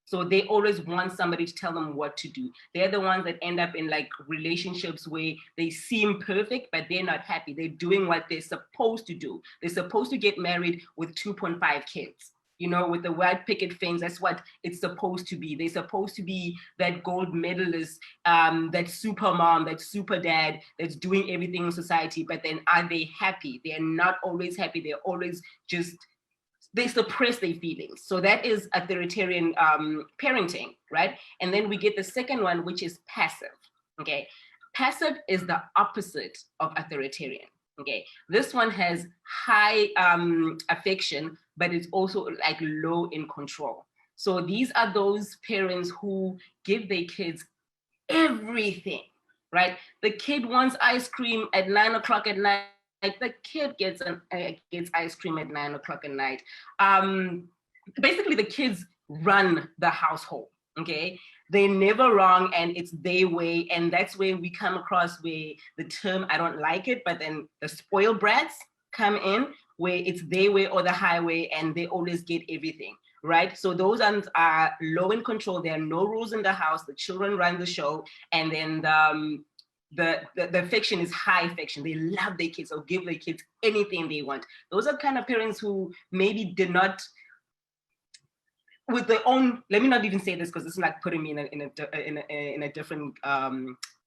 So they always want somebody to tell them what to do. They're the ones that end up in like relationships where they seem perfect, but they're not happy. They're doing what they're supposed to do. They're supposed to get married with 2.5 kids, you know, with the white picket fence. That's what it's supposed to be. They're supposed to be that gold medalist, that super mom, that super dad that's doing everything in society. But then are they happy? They're not always happy. They're always just, they suppress their feelings. So that is authoritarian parenting, right? And then we get the second one, which is passive, okay? Passive is the opposite of authoritarian, okay? This one has high affection, but it's also like low in control. So these are those parents who give their kids everything, right? The kid wants ice cream at 9 o'clock at night. Like the kid gets ice cream at 9 o'clock at night. Basically, the kids run the household, okay? They're never wrong and it's their way. And that's where we come across where the term, I don't like it, but then the spoiled brats come in where it's their way or the highway and they always get everything, right? So those ones are low in control. There are no rules in the house. The children run the show. And then the affection is high affection. They love their kids or give their kids anything they want. Those are kind of parents who maybe did not, with their own, let me not even say this because it's like putting me in a different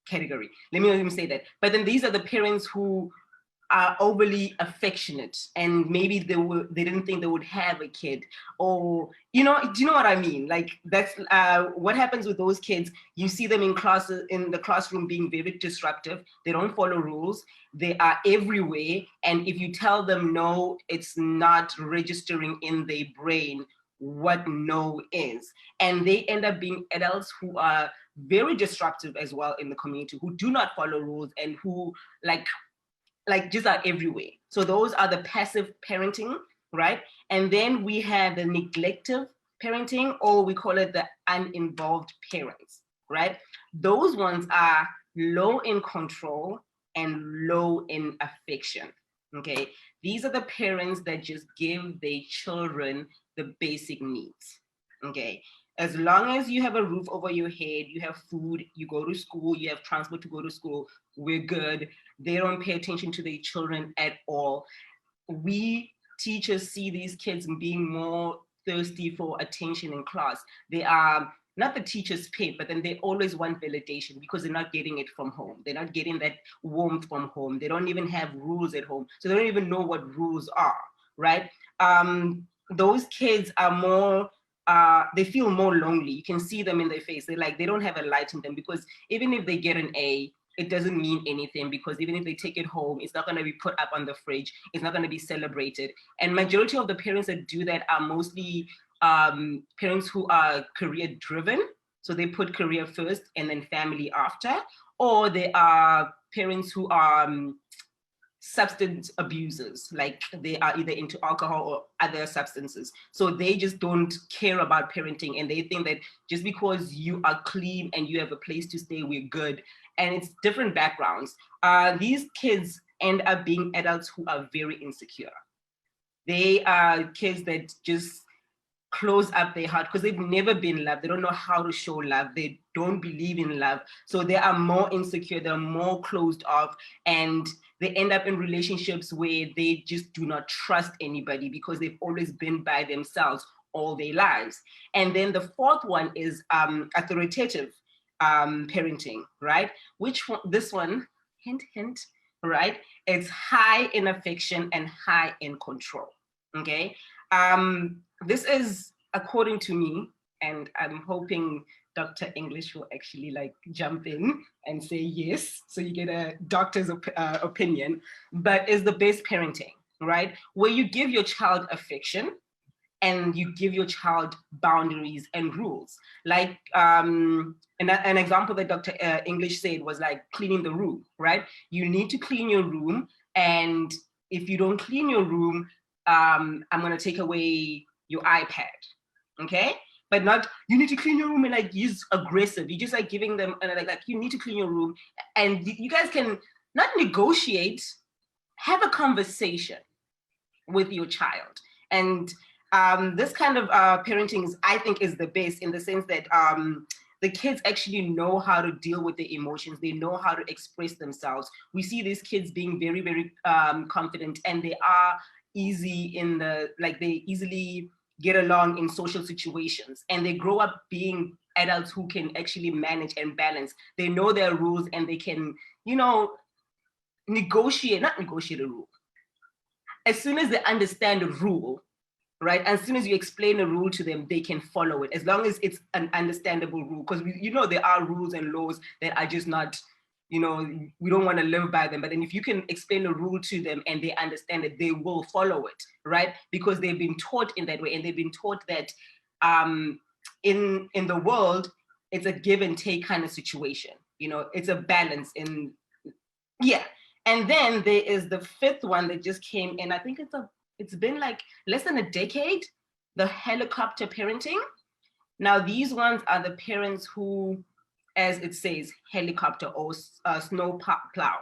category. Let me not even say that. But then these are the parents who are overly affectionate and maybe they didn't think they would have a kid, or do you know what I mean? Like that's what happens with those kids. You see them in classes, in the classroom, being very disruptive. They don't follow rules. They are everywhere, and if you tell them no, it's not registering in their brain what no is, and they end up being adults who are very disruptive as well in the community, who do not follow rules and who like just are everywhere. So those are the passive parenting, right? And then we have the neglective parenting, or we call it the uninvolved parents, right? Those ones are low in control and low in affection, okay? These are the parents that just give their children the basic needs, okay? As long as you have a roof over your head, you have food, you go to school, you have transport to go to school, we're good. They don't pay attention to their children at all. We teachers see these kids being more thirsty for attention in class. They are not the teacher's pet, but then they always want validation because they're not getting it from home. They're not getting that warmth from home. They don't even have rules at home. So they don't even know what rules are, right? Those kids are more, they feel more lonely. You can see them in their face. They don't have a light in them, because even if they get an A, it doesn't mean anything, because even if they take it home, it's not going to be put up on the fridge. It's not going to be celebrated. And majority of the parents that do that are mostly parents who are career driven. So they put career first and then family after, or they are parents who are substance abusers, like they are either into alcohol or other substances. So they just don't care about parenting, and they think that just because you are clean and you have a place to stay, we're good. And it's different backgrounds. These kids end up being adults who are very insecure. They are kids that just close up their heart because they've never been loved. They don't know how to show love. They don't believe in love. So they are more insecure, they're more closed off, and they end up in relationships where they just do not trust anybody because they've always been by themselves all their lives. And then the fourth one is authoritative parenting, right? This one, hint, hint, right? It's high in affection and high in control, okay? This is according to me, and I'm hoping Dr. English will actually like jump in and say yes, so you get a doctor's opinion, but is the best parenting, right? Where you give your child affection and you give your child boundaries and rules. Like an example that Dr. English said was like cleaning the room, right? You need to clean your room, and if you don't clean your room, I'm gonna take away your iPad, okay? But not, you need to clean your room and like use aggressive. You just like giving them like you need to clean your room, and you guys can not negotiate, have a conversation with your child. And this kind of parenting I think is the best, in the sense that the kids actually know how to deal with their emotions. They know how to express themselves. We see these kids being very, very confident, and they are easy in they easily get along in social situations, and they grow up being adults who can actually manage and balance. They know their rules, and they can, not negotiate a rule. As soon as they understand the rule, right? As soon as you explain a rule to them, they can follow it, as long as it's an understandable rule. Because there are rules and laws that are just not, we don't want to live by them. But then if you can explain a rule to them and they understand it, they will follow it, right? Because they've been taught in that way, and they've been taught that in the world, it's a give and take kind of situation. It's a balance yeah. And then there is the fifth one that just came in. I think it's been like less than a decade, the helicopter parenting. Now, these ones are the parents who, as it says, helicopter or snow plow.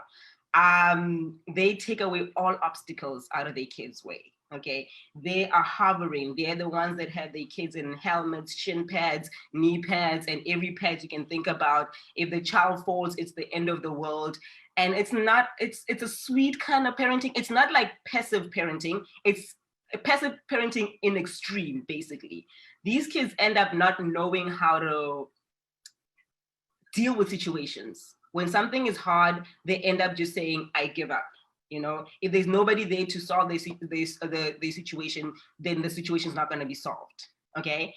They take away all obstacles out of their kids' way, okay? They are hovering. They're the ones that have their kids in helmets, shin pads, knee pads, and every pad you can think about. If the child falls, it's the end of the world. And it's a sweet kind of parenting. It's not like passive parenting. It's a passive parenting in extreme, basically. These kids end up not knowing how to deal with situations. When something is hard, they end up just saying, I give up. If there's nobody there to solve the situation, then the situation is not going to be solved, okay?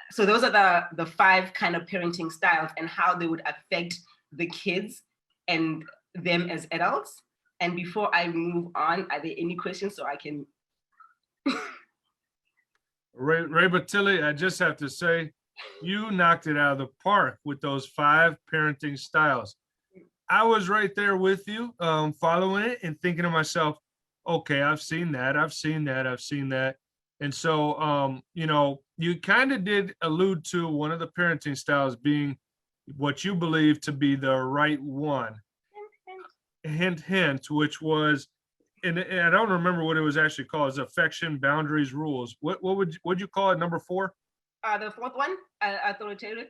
So those are the five kind of parenting styles and how they would affect the kids and them as adults. And before I move on, are there any questions so I can? Rebotile, I just have to say, you knocked it out of the park with those 5 parenting styles. I was right there with you, following it and thinking to myself, okay, I've seen that. And so, you kind of did allude to one of the parenting styles being what you believe to be the right one. Hint, which was, and I don't remember what it was actually called. It's affection, boundaries, rules. What would you call it? Number 4? The fourth one, authoritative.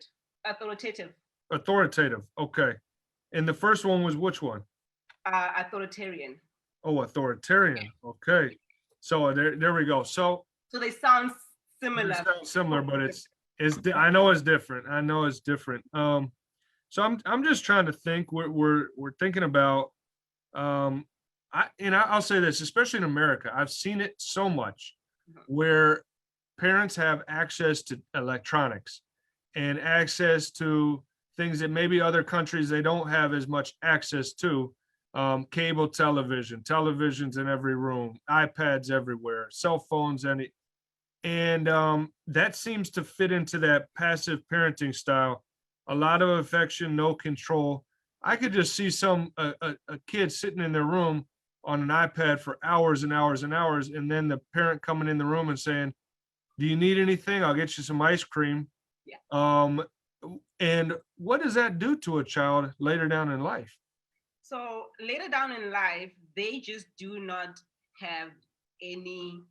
Authoritative. Okay. And the first one was which one? Authoritarian. Oh, authoritarian. Okay. So there we go. So they sound similar. But I know it's different. So I'm just trying to think. We're thinking about. I'll say this, especially in America, I've seen it so much, where parents have access to electronics and access to things that maybe other countries they don't have as much access to. Cable televisions in every room, iPads everywhere, cell phones, and that seems to fit into that passive parenting style. A lot of affection, no control. I could just see a kid sitting in their room on an iPad for hours and hours and hours, and then the parent coming in the room and saying, do you need anything? I'll get you some ice cream. Yeah. And what does that do to a child later down in life? So later down in life, they just do not have any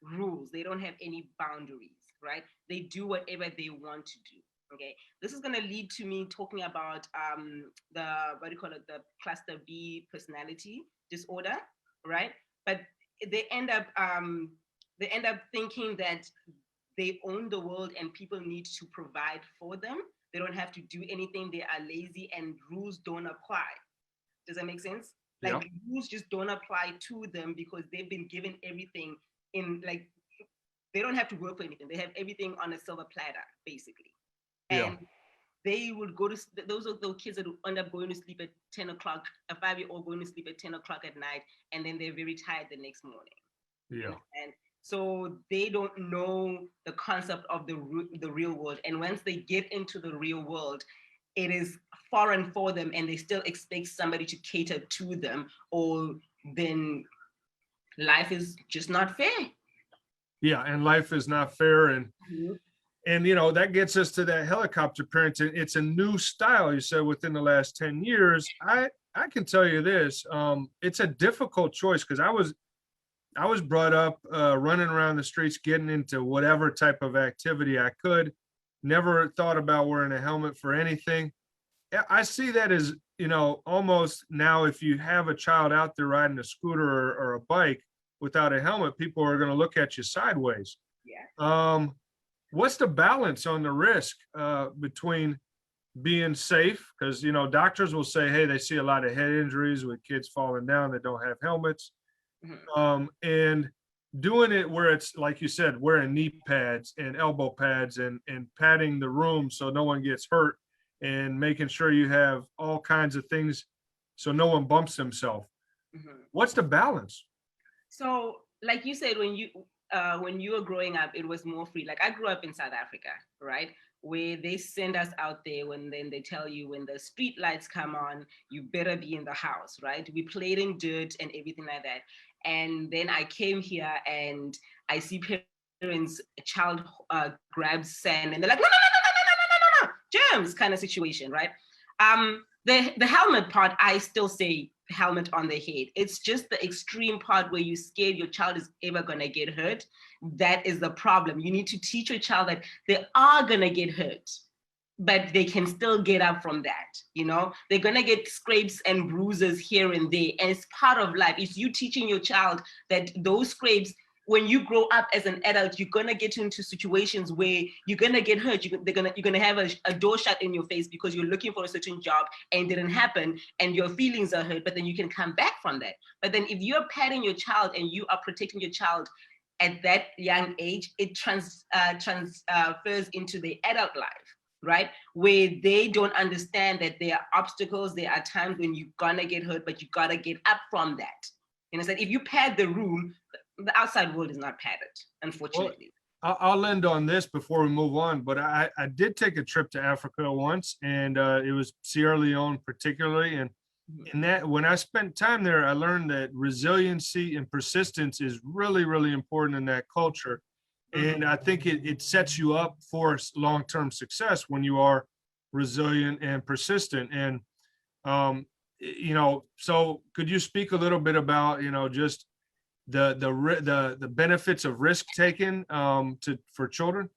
rules. They don't have any boundaries, right? They do whatever they want to do. Okay. This is going to lead to me talking about the, what do you call it, the cluster B personality disorder, right? But they end up thinking that they own the world and people need to provide for them. They don't have to do anything. They are lazy and rules don't apply. Does that make sense? Like rules just don't apply to them because they've been given everything in, like, they don't have to work for anything. They have everything on a silver platter, basically. And they would go to, those are the kids that will end up going to sleep at 10 o'clock, a 5-year-old going to sleep at 10 o'clock at night, and then they're very tired the next morning. Yeah. And so they don't know the concept of the real world. And once they get into the real world, it is foreign for them and they still expect somebody to cater to them, or then life is just not fair. Yeah, and life is not fair. And you know, that gets us to that helicopter parenting. It's a new style, you said, within the last 10 years. I can tell you this, it's a difficult choice because I was brought up running around the streets, getting into whatever type of activity I could. Never thought about wearing a helmet for anything. I see that as, you know, almost now if you have a child out there riding a scooter or a bike without a helmet, people are going to look at you sideways. Yeah. What's the balance on the risk between being safe? Because, you know, doctors will say, hey, they see a lot of head injuries with kids falling down that don't have helmets. And doing it where it's, like you said, wearing knee pads and elbow pads and padding the room so no one gets hurt, and making sure you have all kinds of things so no one bumps himself. What's the balance? So, like you said, when you were growing up, it was more free. Like I grew up in South Africa, right? Where they send us out there when then they tell you when the street lights come on, you better be in the house, right? We played in dirt and everything like that. And then I came here and I see parents, a child grabs sand and they're like, no, germs kind of situation, right? The helmet part, I still say helmet on the head. It's just the extreme part where you scared your child is ever gonna get hurt. That is the problem. You need to teach your child that they are gonna get hurt, but they can still get up from that. You know, they're gonna get scrapes and bruises here and there, and it's part of life. It's you teaching your child that those scrapes, when you grow up as an adult, you're gonna get into situations where you're gonna get hurt. You're gonna have a door shut in your face because you're looking for a certain job and it didn't happen, and your feelings are hurt. But then you can come back from that. But then if you're patting your child and you are protecting your child at that young age, it transfers into the adult life, right? Where they don't understand that there are obstacles, there are times when you're gonna get hurt, but you gotta get up from that. You know, so if you pad the rule, the outside world is not padded, unfortunately. Well, I'll end on this before we move on, but I did take a trip to Africa once, and it was Sierra Leone particularly. And in that, when I spent time there, I learned that resiliency and persistence is really, really important in that culture. And I think it sets you up for long-term success when you are resilient and persistent. And, you know, so could you speak a little bit about, you know, just the benefits of risk taking for children?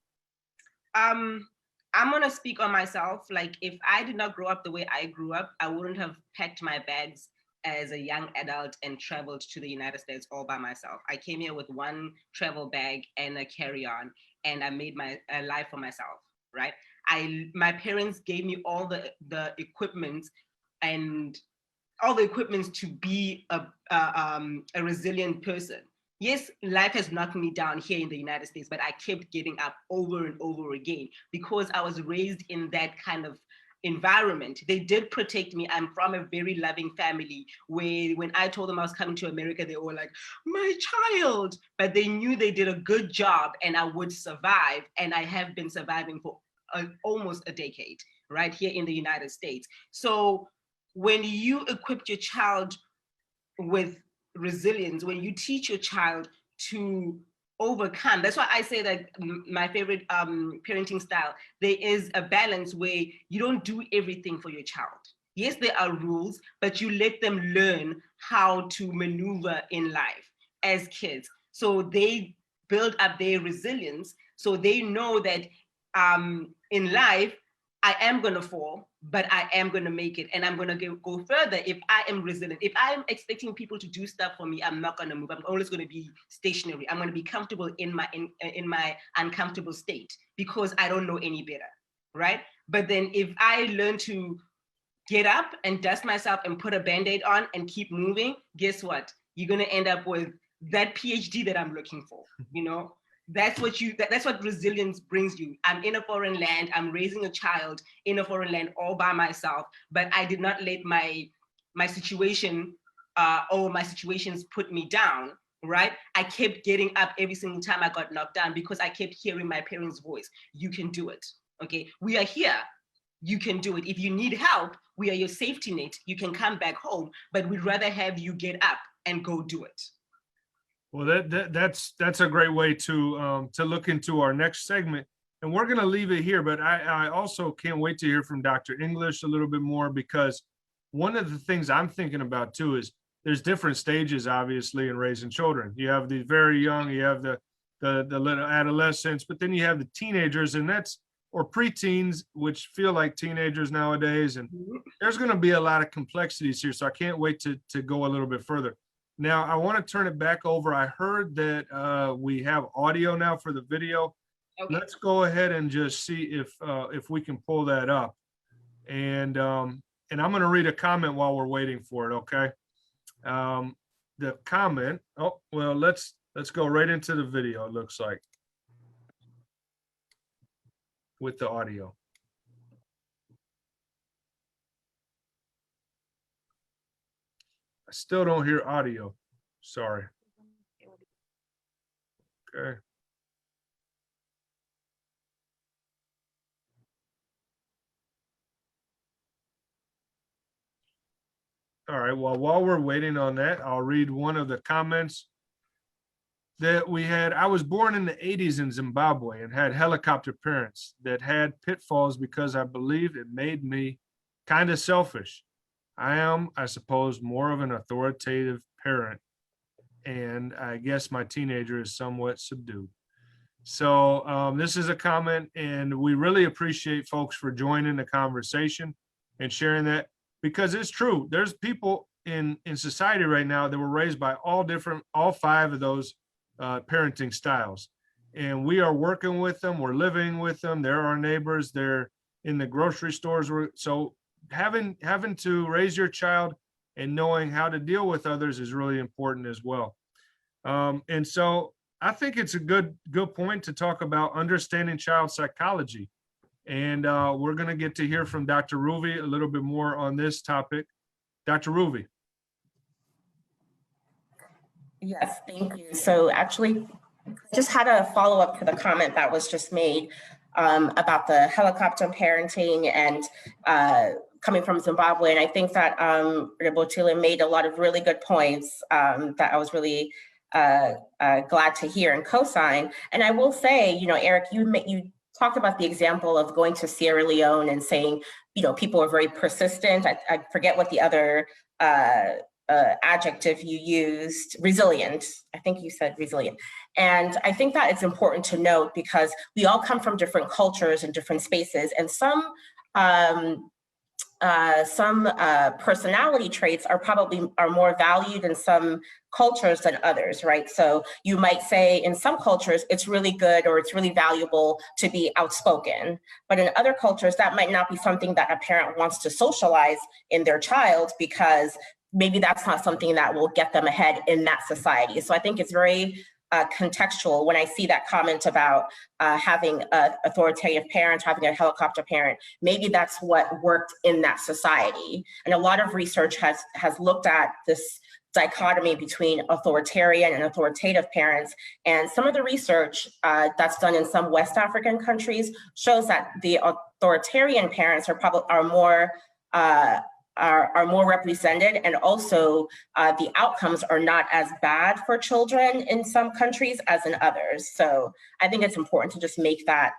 I'm gonna speak on myself. Like if I did not grow up the way I grew up, I wouldn't have packed my bags as a young adult and traveled to the United States all by myself. I came here with one travel bag and a carry-on, and I made a life for myself, right? My parents gave me all the equipment and all the equipment to be a resilient person. Yes, life has knocked me down here in the United States, but I kept getting up over and over again because I was raised in that kind of environment. They did protect me. I'm from a very loving family where when I told them I was coming to America, they were like, my child, but they knew they did a good job and I would survive. And I have been surviving for almost a decade right here in the United States. So when you equip your child with resilience, when you teach your child to overcome. That's why I say that my favorite parenting style, there is a balance where you don't do everything for your child. Yes, there are rules, but you let them learn how to maneuver in life as kids. So they build up their resilience. So they know that in life, I am going to fall, but I am going to make it. And I'm going to go further if I am resilient. If I am expecting people to do stuff for me, I'm not going to move. I'm always going to be stationary. I'm going to be comfortable in my uncomfortable state because I don't know any better, right? But then if I learn to get up and dust myself and put a Band-Aid on and keep moving, guess what? You're going to end up with that PhD that I'm looking for, you know? That's what resilience brings you. I'm in a foreign land. I'm raising a child in a foreign land all by myself, but I did not let my situation or my situations put me down, right? I kept getting up every single time I got knocked down because I kept hearing my parents' voice. You can do it, okay? We are here. You can do it. If you need help, we are your safety net. You can come back home, but we'd rather have you get up and go do it. Well, that's a great way to look into our next segment, and we're going to leave it here. But I also can't wait to hear from Dr. English a little bit more, because one of the things I'm thinking about too is there's different stages, obviously, in raising children. You have the very young, you have the little adolescents, but then you have the teenagers, and or preteens, which feel like teenagers nowadays. And there's going to be a lot of complexities here, so I can't wait to go a little bit further. Now, I want to turn it back over. I heard that we have audio now for the video. Okay. Let's go ahead and just see if we can pull that up. And I'm going to read a comment while we're waiting for it, okay? The comment, oh, well, let's go right into the video, it looks like, with the audio. I still don't hear audio. Sorry. Okay. All right. Well, while we're waiting on that, I'll read one of the comments that we had. I was born in the 80s in Zimbabwe and had helicopter parents that had pitfalls because I believe it made me kind of selfish. I am, I suppose, more of an authoritative parent, and I guess my teenager is somewhat subdued. So this is a comment, and we really appreciate folks for joining the conversation and sharing that, because it's true. There's people in society right now that were raised by all five of those parenting styles, and we are working with them. We're living with them. They're our neighbors. They're in the grocery stores. So having to raise your child and knowing how to deal with others is really important as well. And so I think it's a good point to talk about understanding child psychology. And we're going to get to hear from Dr. Ruvi a little bit more on this topic. Dr. Ruvi. Yes, thank you. So actually, just had a follow-up to the comment that was just made about the helicopter parenting and coming from Zimbabwe. And I think that Rebotile made a lot of really good points that I was really glad to hear and co-sign. And I will say, you know, Eric, you talked about the example of going to Sierra Leone and saying, you know, people are very persistent. I forget what the other adjective you used, resilient. I think you said resilient. And I think that it's important to note because we all come from different cultures and different spaces, and some personality traits are more valued in some cultures than others, right? So you might say in some cultures, it's really good or it's really valuable to be outspoken. But in other cultures, that might not be something that a parent wants to socialize in their child because maybe that's not something that will get them ahead in that society. So I think it's very contextual when I see that comment about having an authoritative parent, having a helicopter parent. Maybe that's what worked in that society. And a lot of research has looked at this dichotomy between authoritarian and authoritative parents. And some of the research that's done in some West African countries shows that the authoritarian parents are more are more represented, and also the outcomes are not as bad for children in some countries as in others. So I think it's important to just make that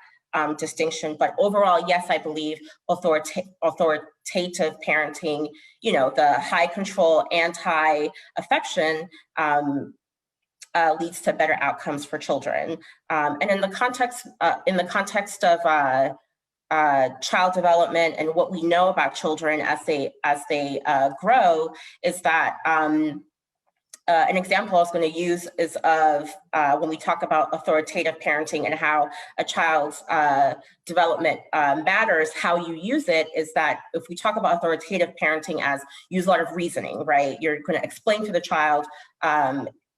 distinction. But overall, yes, I believe authoritative parenting, the high control, anti-affection leads to better outcomes for children. And in the context of child development and what we know about children as they grow, is that an example I was going to use is of when we talk about authoritative parenting and how a child's development matters, how you use it is that if we talk about authoritative parenting as use a lot of reasoning, right? You're going to explain to the child,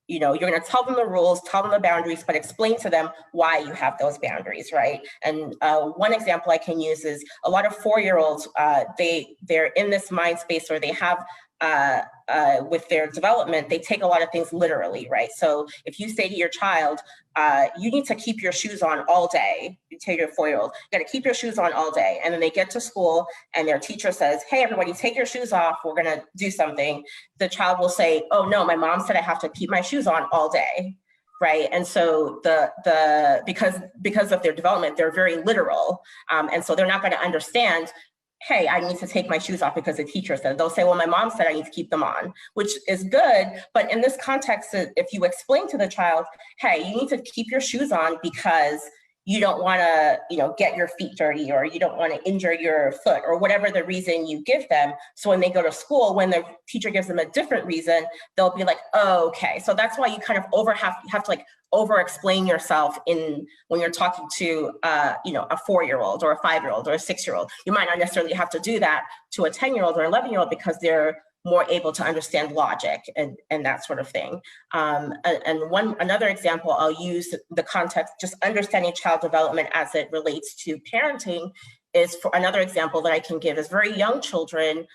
you're going to tell them the rules, tell them the boundaries, but explain to them why you have those boundaries, right? And one example I can use is a lot of 4-year-olds, they're in this mind space where they have with their development, they take a lot of things literally, right? So if you say to your child, you need to keep your shoes on all day, you tell your 4-year-old, you gotta keep your shoes on all day. And then they get to school and their teacher says, hey, everybody, take your shoes off, we're gonna do something. The child will say, oh no, my mom said I have to keep my shoes on all day, right? And so because of their development, they're very literal. And so they're not gonna understand, hey, I need to take my shoes off because the teacher said. They'll say, well, my mom said I need to keep them on, which is good. But in this context, if you explain to the child, hey, you need to keep your shoes on because you don't want to, get your feet dirty, or you don't want to injure your foot, or whatever the reason you give them. So when they go to school, when the teacher gives them a different reason, they'll be like, oh, okay. So that's why you kind of have to over-explain yourself when you're talking to a 4-year-old or a 5-year-old or a 6-year-old. You might not necessarily have to do that to a 10-year-old or 11-year-old because they're more able to understand logic and that sort of thing. And another example I'll use, the context, just understanding child development as it relates to parenting, is for another example that I can give is very young children.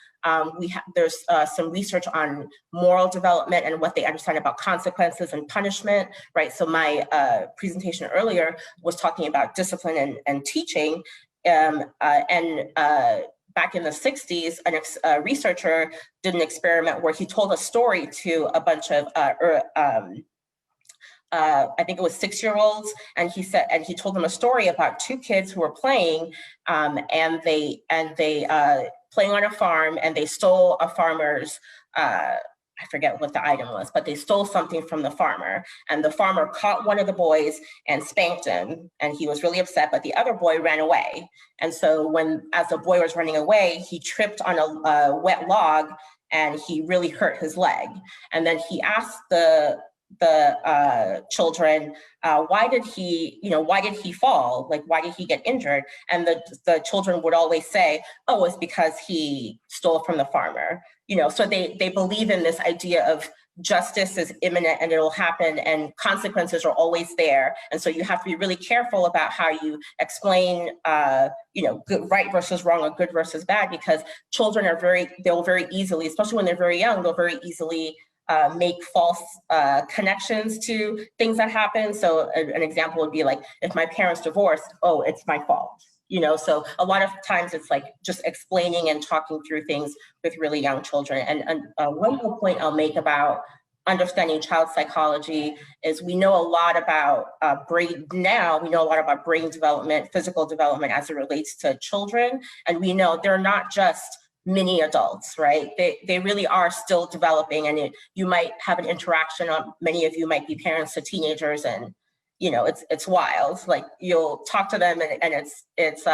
There's some research on moral development and what they understand about consequences and punishment, right? So my presentation earlier was talking about discipline and teaching. Back in the 60s, a researcher did an experiment where he told a story to a bunch of I think it was 6-year-olds, and he told them a story about 2 kids who were playing, and they playing on a farm, and they stole a farmer's, I forget what the item was, but they stole something from the farmer, and the farmer caught one of the boys and spanked him, and he was really upset, but the other boy ran away. And so as the boy was running away, he tripped on a wet log and he really hurt his leg. And then he asked the children, why did he fall? Like, why did he get injured? And the children would always say, oh, it's because he stole from the farmer. So they believe in this idea of justice is imminent and it'll happen and consequences are always there. And so you have to be really careful about how you explain, good, right versus wrong, or good versus bad, because children they'll very easily, especially when they're very young, they'll very easily make false connections to things that happen. So an example would be like, if my parents divorced, oh, it's my fault. So a lot of times it's like just explaining and talking through things with really young children. And one more point I'll make about understanding child psychology is we know a lot about brain development, physical development as it relates to children. And we know they're not just mini adults, right? They really are still developing, and you might have an interaction. Many of you might be parents to teenagers, and it's wild. Like, you'll talk to them and it's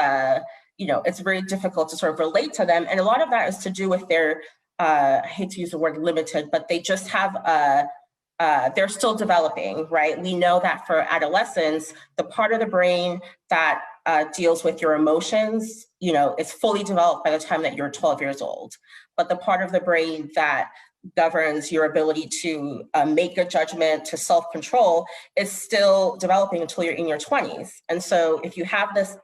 very difficult to sort of relate to them. And a lot of that is to do with their, I hate to use the word limited, but they just have, they're still developing, right? We know that for adolescents, the part of the brain that deals with your emotions, is fully developed by the time that you're 12 years old. But the part of the brain that governs your ability to make a judgment, to self-control, is still developing until you're in your 20s. And so if you have this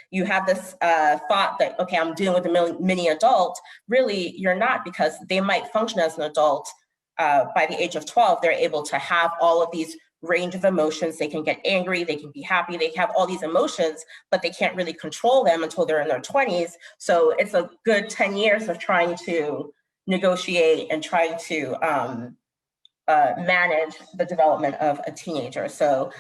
thought that, okay, I'm dealing with a mini adult, really you're not, because they might function as an adult by the age of 12. They're able to have all of these range of emotions. They can get angry, they can be happy, they have all these emotions, but they can't really control them until they're in their 20s. So it's a good 10 years of trying to negotiate and trying to manage the development of a teenager. So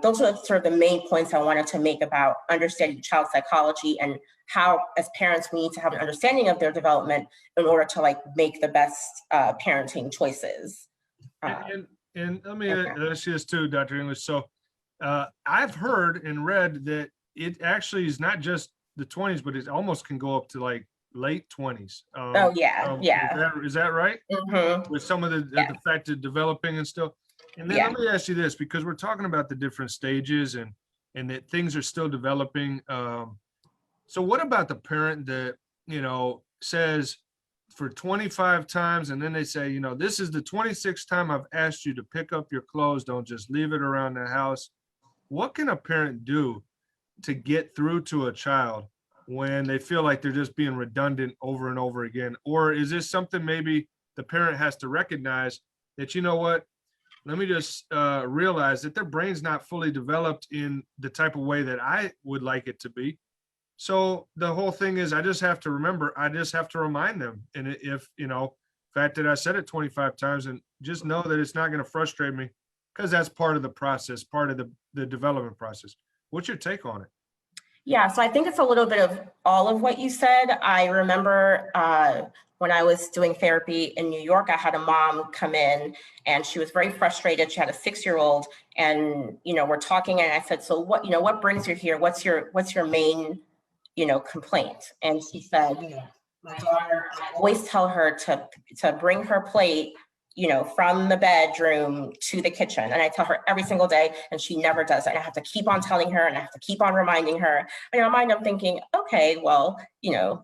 those are sort of the main points I wanted to make about understanding child psychology and how, as parents, we need to have an understanding of their development in order to like make the best parenting choices. And let me ask you this too, Dr. English. So I've heard and read that it actually is not just the 20s, but it almost can go up to like late 20s. Oh yeah, yeah. Is that right? Mm-hmm. With some of the fact of developing and stuff. And then let me ask you this, because we're talking about the different stages and that things are still developing. So what about the parent that, you know, says for 25 times, and then they say, you know, this is the 26th time I've asked you to pick up your clothes, don't just leave it around the house. What can a parent do to get through to a child when they feel like they're just being redundant over and over again? Or is this something maybe the parent has to recognize that, you know what, let me just realize that their brain's not fully developed in the type of way that I would like it to be. So the whole thing is, I just have to remember, I just have to remind them. And if, you know, fact that I said it 25 times, and just know that it's not going to frustrate me, because that's part of the process, part of the development process. What's your take on it? Yeah, so I think it's a little bit of all of what you said. I remember when I was doing therapy in New York, I had a mom come in and she was very frustrated. She had a 6-year-old, and, you know, we're talking, and I said, so what, you know, what brings you here? What's your main, you know, complaint? And she said, you know, my daughter, I always tell her to bring her plate, you know, from the bedroom to the kitchen. And I tell her every single day, and she never does it. And I have to keep on telling her, and I have to keep on reminding her. And in my mind, I'm thinking, okay, well, you know,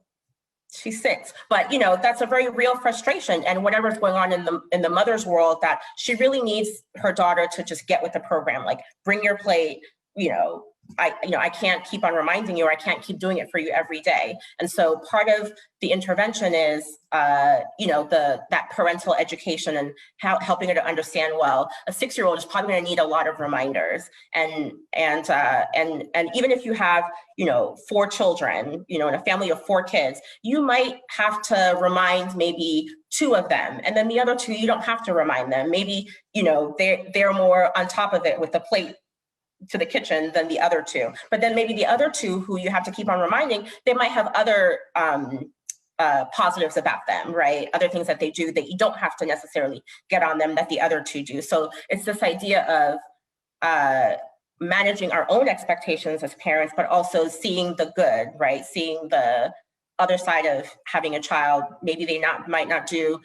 she's 6, but, you know, that's a very real frustration. And whatever's going on in the mother's world, that she really needs her daughter to just get with the program, like bring your plate, you know, I can't keep on reminding you, or I can't keep doing it for you every day. And so part of the intervention is, you know, that parental education and helping her to understand, well, a 6-year-old is probably going to need a lot of reminders. And even if you have, you know, 4 children, you know, in a family of 4 kids, you might have to remind maybe 2 of them. And then the other 2, you don't have to remind them. Maybe, you know, they're more on top of it with the plate to the kitchen than the other 2. But then maybe the other 2 who you have to keep on reminding, they might have other positives about them, right? Other things that they do that you don't have to necessarily get on them that the other 2 do. So it's this idea of managing our own expectations as parents, but also seeing the good, right? Seeing the other side of having a child. Maybe they might not do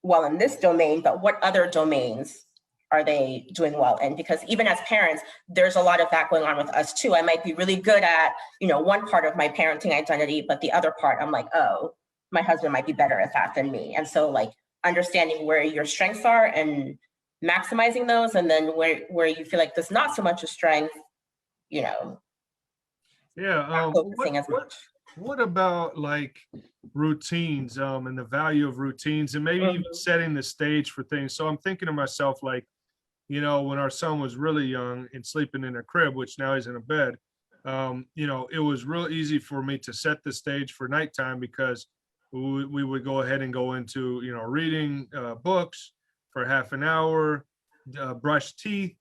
well in this domain, but what other domains are they doing well in? Because even as parents, there's a lot of that going on with us too. I might be really good at, you know, one part of my parenting identity, but the other part, I'm like, oh, my husband might be better at that than me. And so like understanding where your strengths are and maximizing those, and then where you feel like there's not so much a strength, you know. Yeah. What about like routines and the value of routines, and maybe even setting the stage for things? So I'm thinking to myself, like, you know, when our son was really young and sleeping in a crib, which now he's in a bed, you know, it was real easy for me to set the stage for nighttime, because we would go ahead and go into, you know, reading books for half an hour, brush teeth,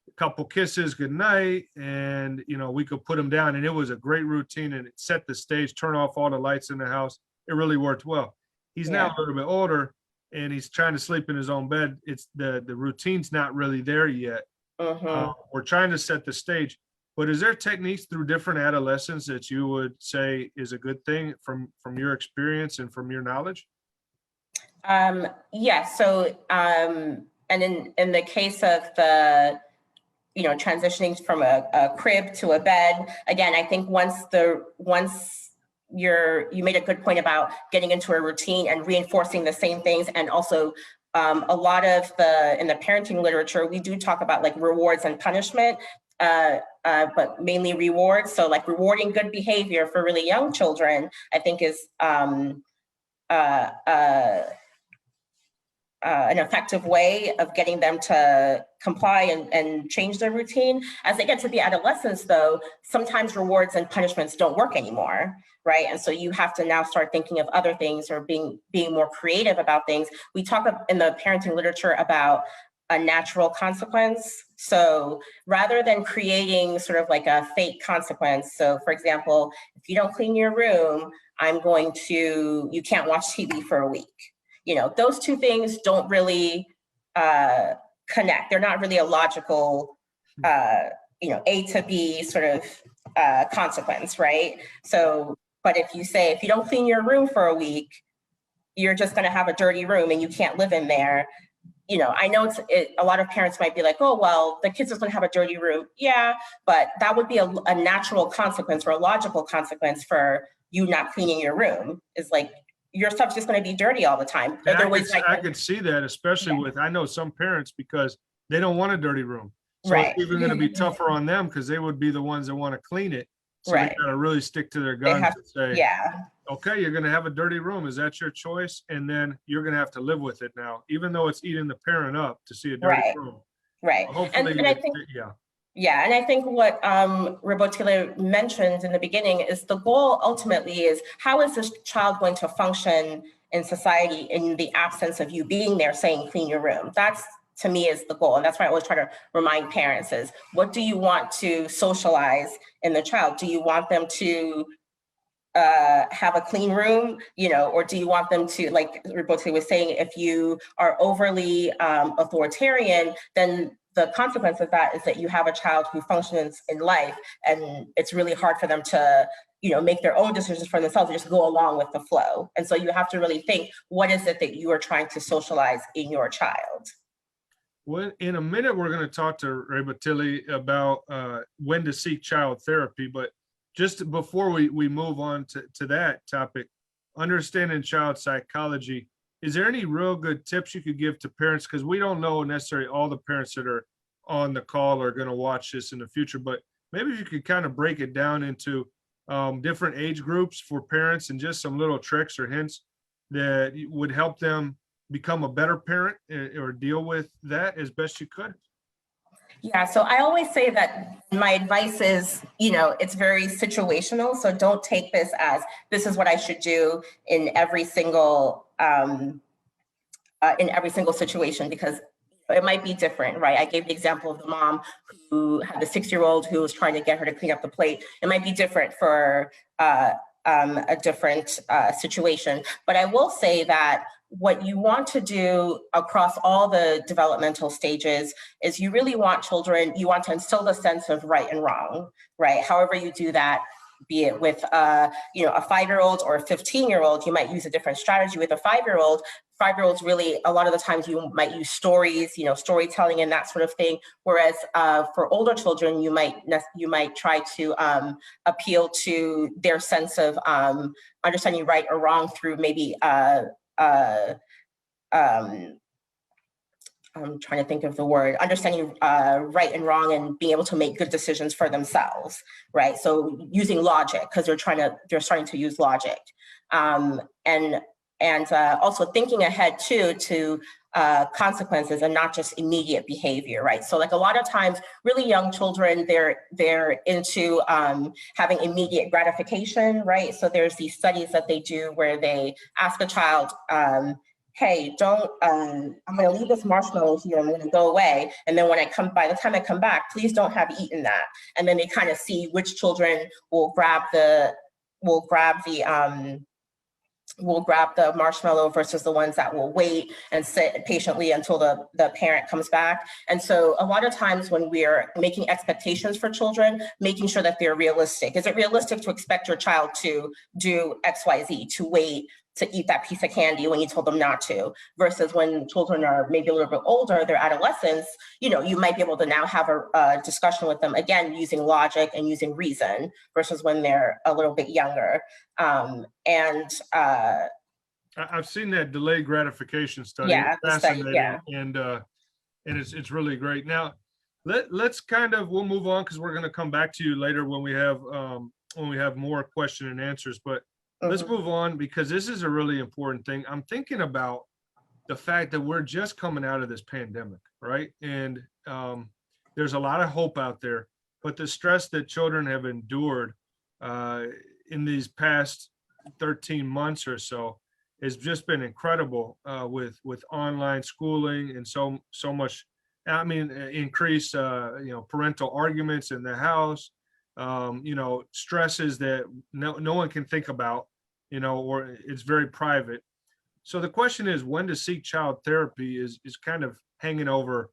a couple kisses, good night, and, you know, we could put him down, and it was a great routine, and it set the stage, turn off all the lights in the house. It really worked well. He's now a little bit older, and he's trying to sleep in his own bed. It's the routine's not really there yet. We're trying to set the stage, but is there techniques through different adolescents that you would say is a good thing from your experience and from your knowledge? Yeah. So, and in the case of the, you know, transitioning from a crib to a bed, again, I think once you made a good point about getting into a routine and reinforcing the same things. And also a lot of in the parenting literature, we do talk about like rewards and punishment, but mainly rewards. So like rewarding good behavior for really young children, I think is an effective way of getting them to comply and change their routine. As they get to be adolescents, though, sometimes rewards and punishments don't work anymore, right? And so you have to now start thinking of other things or being more creative about things. We talk in the parenting literature about a natural consequence. So rather than creating sort of like a fake consequence, so for example, if you don't clean your room, you can't watch TV for a week. You know, those two things don't really connect. They're not really a logical, A to B sort of consequence, right? So, but if you say, if you don't clean your room for a week, you're just going to have a dirty room and you can't live in there. You know, I know a lot of parents might be like, oh, well, the kids are going to have a dirty room. Yeah, but that would be a natural consequence or a logical consequence for you not cleaning your room. Is like, your stuff's just going to be dirty all the time. I could see that, especially with, I know some parents, because they don't want a dirty room. So right. It's even going to be tougher on them because they would be the ones that want to clean it. So right. They got to really stick to their guns and say, yeah, okay, you're going to have a dirty room. Is that your choice? And then you're going to have to live with it now, even though it's eating the parent up to see a dirty room. Right. So hopefully, and I think, yeah, and I think what Rebotile mentioned in the beginning is the goal ultimately is, how is this child going to function in society in the absence of you being there saying, clean your room? That's, to me, is the goal. And that's why I always try to remind parents is, what do you want to socialize in the child? Do you want them to have a clean room, or do you want them to, like Rebotile was saying, if you are overly authoritarian, then the consequence of that is that you have a child who functions in life, and it's really hard for them to, make their own decisions for themselves and just go along with the flow. And so you have to really think, what is it that you are trying to socialize in your child? Well, in a minute, we're going to talk to Rebotile about when to seek child therapy. But just before we move on to that topic, understanding child psychology, is there any real good tips you could give to parents? Because we don't know necessarily all the parents that are on the call are going to watch this in the future, but maybe if you could kind of break it down into different age groups for parents and just some little tricks or hints that would help them become a better parent or deal with that as best you could. Yeah, so I always say that my advice is, it's very situational. So don't take this as, this is what I should do in every single situation, because it might be different, right? I gave the example of the mom who had the 6-year-old who was trying to get her to clean up the plate. It might be different for a different situation. But I will say that what you want to do across all the developmental stages is you really want children, you want to instill the sense of right and wrong, right? However you do that, be it with a 5-year-old or a 15-year-old, you might use a different strategy with a 5-year-old. 5-year-olds really, a lot of the times you might use stories, storytelling and that sort of thing. Whereas for older children, you might try to appeal to their sense of understanding right or wrong through maybe I'm trying to think of the word, understanding right and wrong and being able to make good decisions for themselves, right? So using logic, because they're starting to use logic. And also thinking ahead too to consequences and not just immediate behavior, right? So like a lot of times, really young children, they're into having immediate gratification, right? So there's these studies that they do where they ask a child, hey, I'm gonna leave this marshmallow here, I'm gonna go away. And then by the time I come back, please don't have eaten that. And then they kind of see which children will grab the marshmallow versus the ones that will wait and sit patiently until the parent comes back. And so a lot of times when we're making expectations for children, making sure that they're realistic. Is it realistic to expect your child to do X, Y, Z, to wait to eat that piece of candy when you told them not to, versus when children are maybe a little bit older, they're adolescents, you might be able to now have a discussion with them, again, using logic and using reason, versus when they're a little bit younger. I've seen that delayed gratification study. Yeah, it's fascinating, study, yeah. And it's really great. Now, we'll move on because we're going to come back to you later when we have more question and answers. But let's move on because this is a really important thing. I'm thinking about the fact that we're just coming out of this pandemic, right? And there's a lot of hope out there, but the stress that children have endured in these past 13 months or so has just been incredible with online schooling and so much. I mean, increased parental arguments in the house, stresses that no one can think about, or it's very private. So the question is, when to seek child therapy is kind of hanging over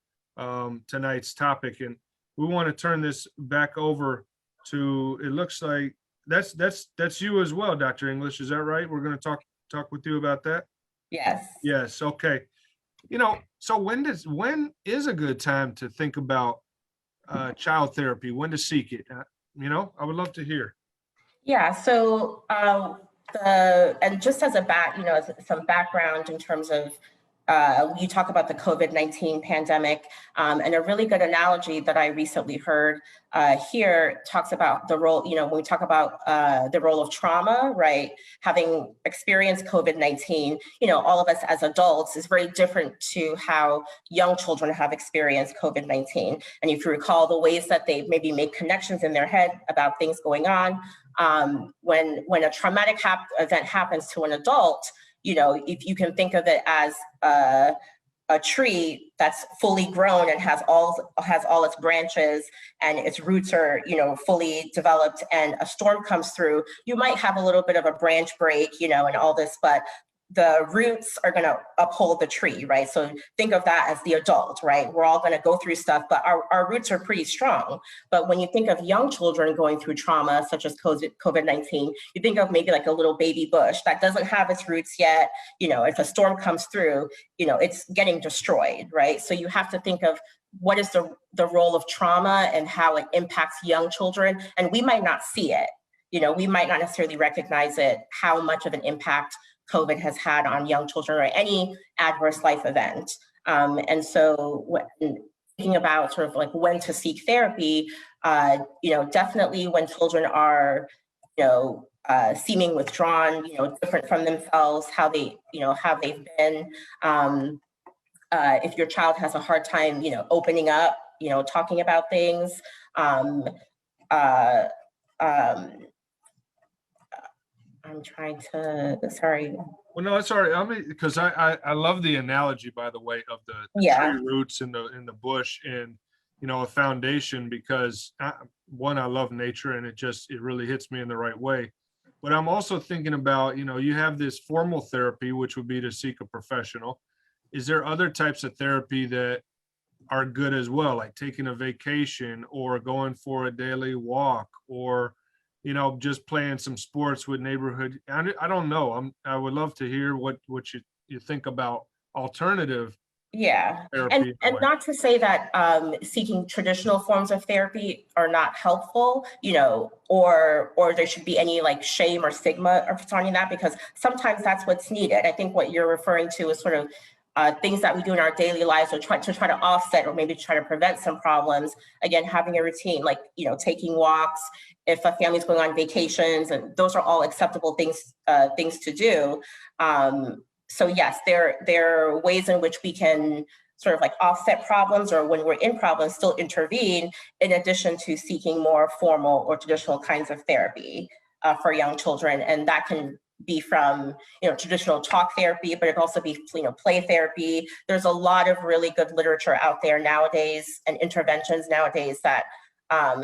tonight's topic, and we want to turn this back over to, it looks like that's you as well, Dr. English. Is that right? We're going to talk with you about that. Yes. Yes. Okay. So when is a good time to think about child therapy? When to seek it? I would love to hear. Yeah. So and just as some background in terms of you talk about the COVID-19 pandemic, and a really good analogy that I recently heard here talks about the role, when we talk about the role of trauma, right? Having experienced COVID-19, all of us as adults is very different to how young children have experienced COVID-19. And if you recall the ways that they maybe make connections in their head about things going on, when a traumatic event happens to an adult, if you can think of it as a tree that's fully grown and has all its branches and its roots are, fully developed, and a storm comes through, you might have a little bit of a branch break, and all this, but the roots are going to uphold the tree, right? So think of that as the adult, right? We're all going to go through stuff, but our roots are pretty strong. But when you think of young children going through trauma, such as COVID-19, you think of maybe like a little baby bush that doesn't have its roots yet. If a storm comes through, it's getting destroyed, right? So you have to think of what is the role of trauma and how it impacts young children. And we might not see it, we might not necessarily recognize it, how much of an impact COVID has had on young children or any adverse life event. And so when thinking about sort of like when to seek therapy, definitely when children are, seeming withdrawn, different from themselves, how they've been. If your child has a hard time, opening up, talking about things. I'm trying to, sorry. Well, no, it's all right. I mean, because I love the analogy, by the way, of the tree roots in the bush and, a foundation, because I love nature and it really hits me in the right way. But I'm also thinking about, you have this formal therapy, which would be to seek a professional. Is there other types of therapy that are good as well, like taking a vacation or going for a daily walk, or just playing some sports with neighborhood? I don't know. I would love to hear what you think about alternative. Yeah, and not to say that seeking traditional forms of therapy are not helpful, or there should be any like shame or stigma surrounding that, because sometimes that's what's needed. I think what you're referring to is sort of things that we do in our daily lives or try to offset or maybe try to prevent some problems. Again, having a routine, like, taking walks, if a family's going on vacations, and those are all acceptable things to do. So yes, there are ways in which we can sort of like offset problems, or when we're in problems, still intervene, in addition to seeking more formal or traditional kinds of therapy for young children. And that can be from, traditional talk therapy, but it can also be, play therapy. There's a lot of really good literature out there nowadays and interventions nowadays that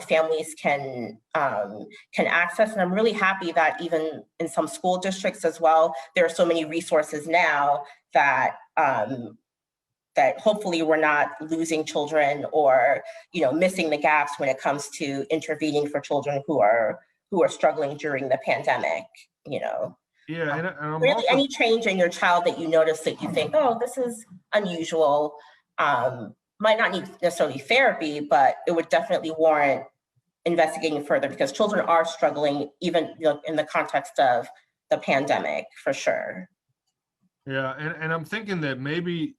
families can access. And I'm really happy that even in some school districts as well, there are so many resources now that that hopefully we're not losing children or, missing the gaps when it comes to intervening for children who are struggling during the pandemic, Yeah, and I'm really also, any change in your child that you notice that you think, oh, this is unusual, might not need necessarily therapy, but it would definitely warrant investigating further, because children are struggling even in the context of the pandemic, for sure. Yeah, and I'm thinking that maybe,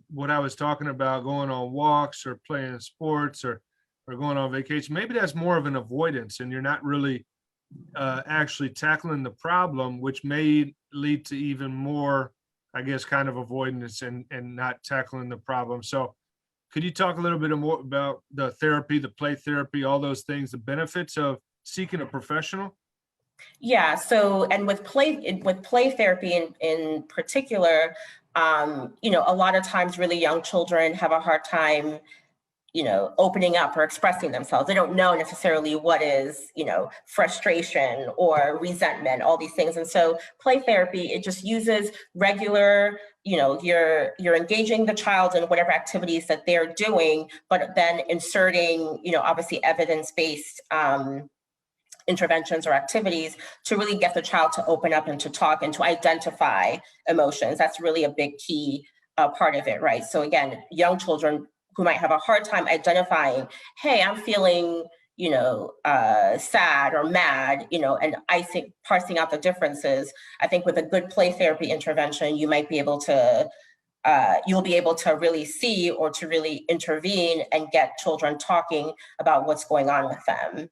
what I was talking about, going on walks or playing sports or going on vacation, maybe that's more of an avoidance, and you're not really actually tackling the problem, which may lead to even more I guess, kind of avoidance and not tackling the problem. So could you talk a little bit more about the therapy, the play therapy, all those things, the benefits of seeking a professional? Yeah. So, and with play therapy in particular, a lot of times really young children have a hard time, opening up or expressing themselves. They don't know necessarily what is, frustration or resentment, all these things. And so play therapy, it just uses regular, you're engaging the child in whatever activities that they're doing, but then inserting, obviously evidence-based interventions or activities to really get the child to open up and to talk and to identify emotions. That's really a big key part of it, right? So again, young children who might have a hard time identifying, hey, I'm feeling, sad or mad, and I think parsing out the differences. I think with a good play therapy intervention, you might be able to you'll be able to really see or to really intervene and get children talking about what's going on with them.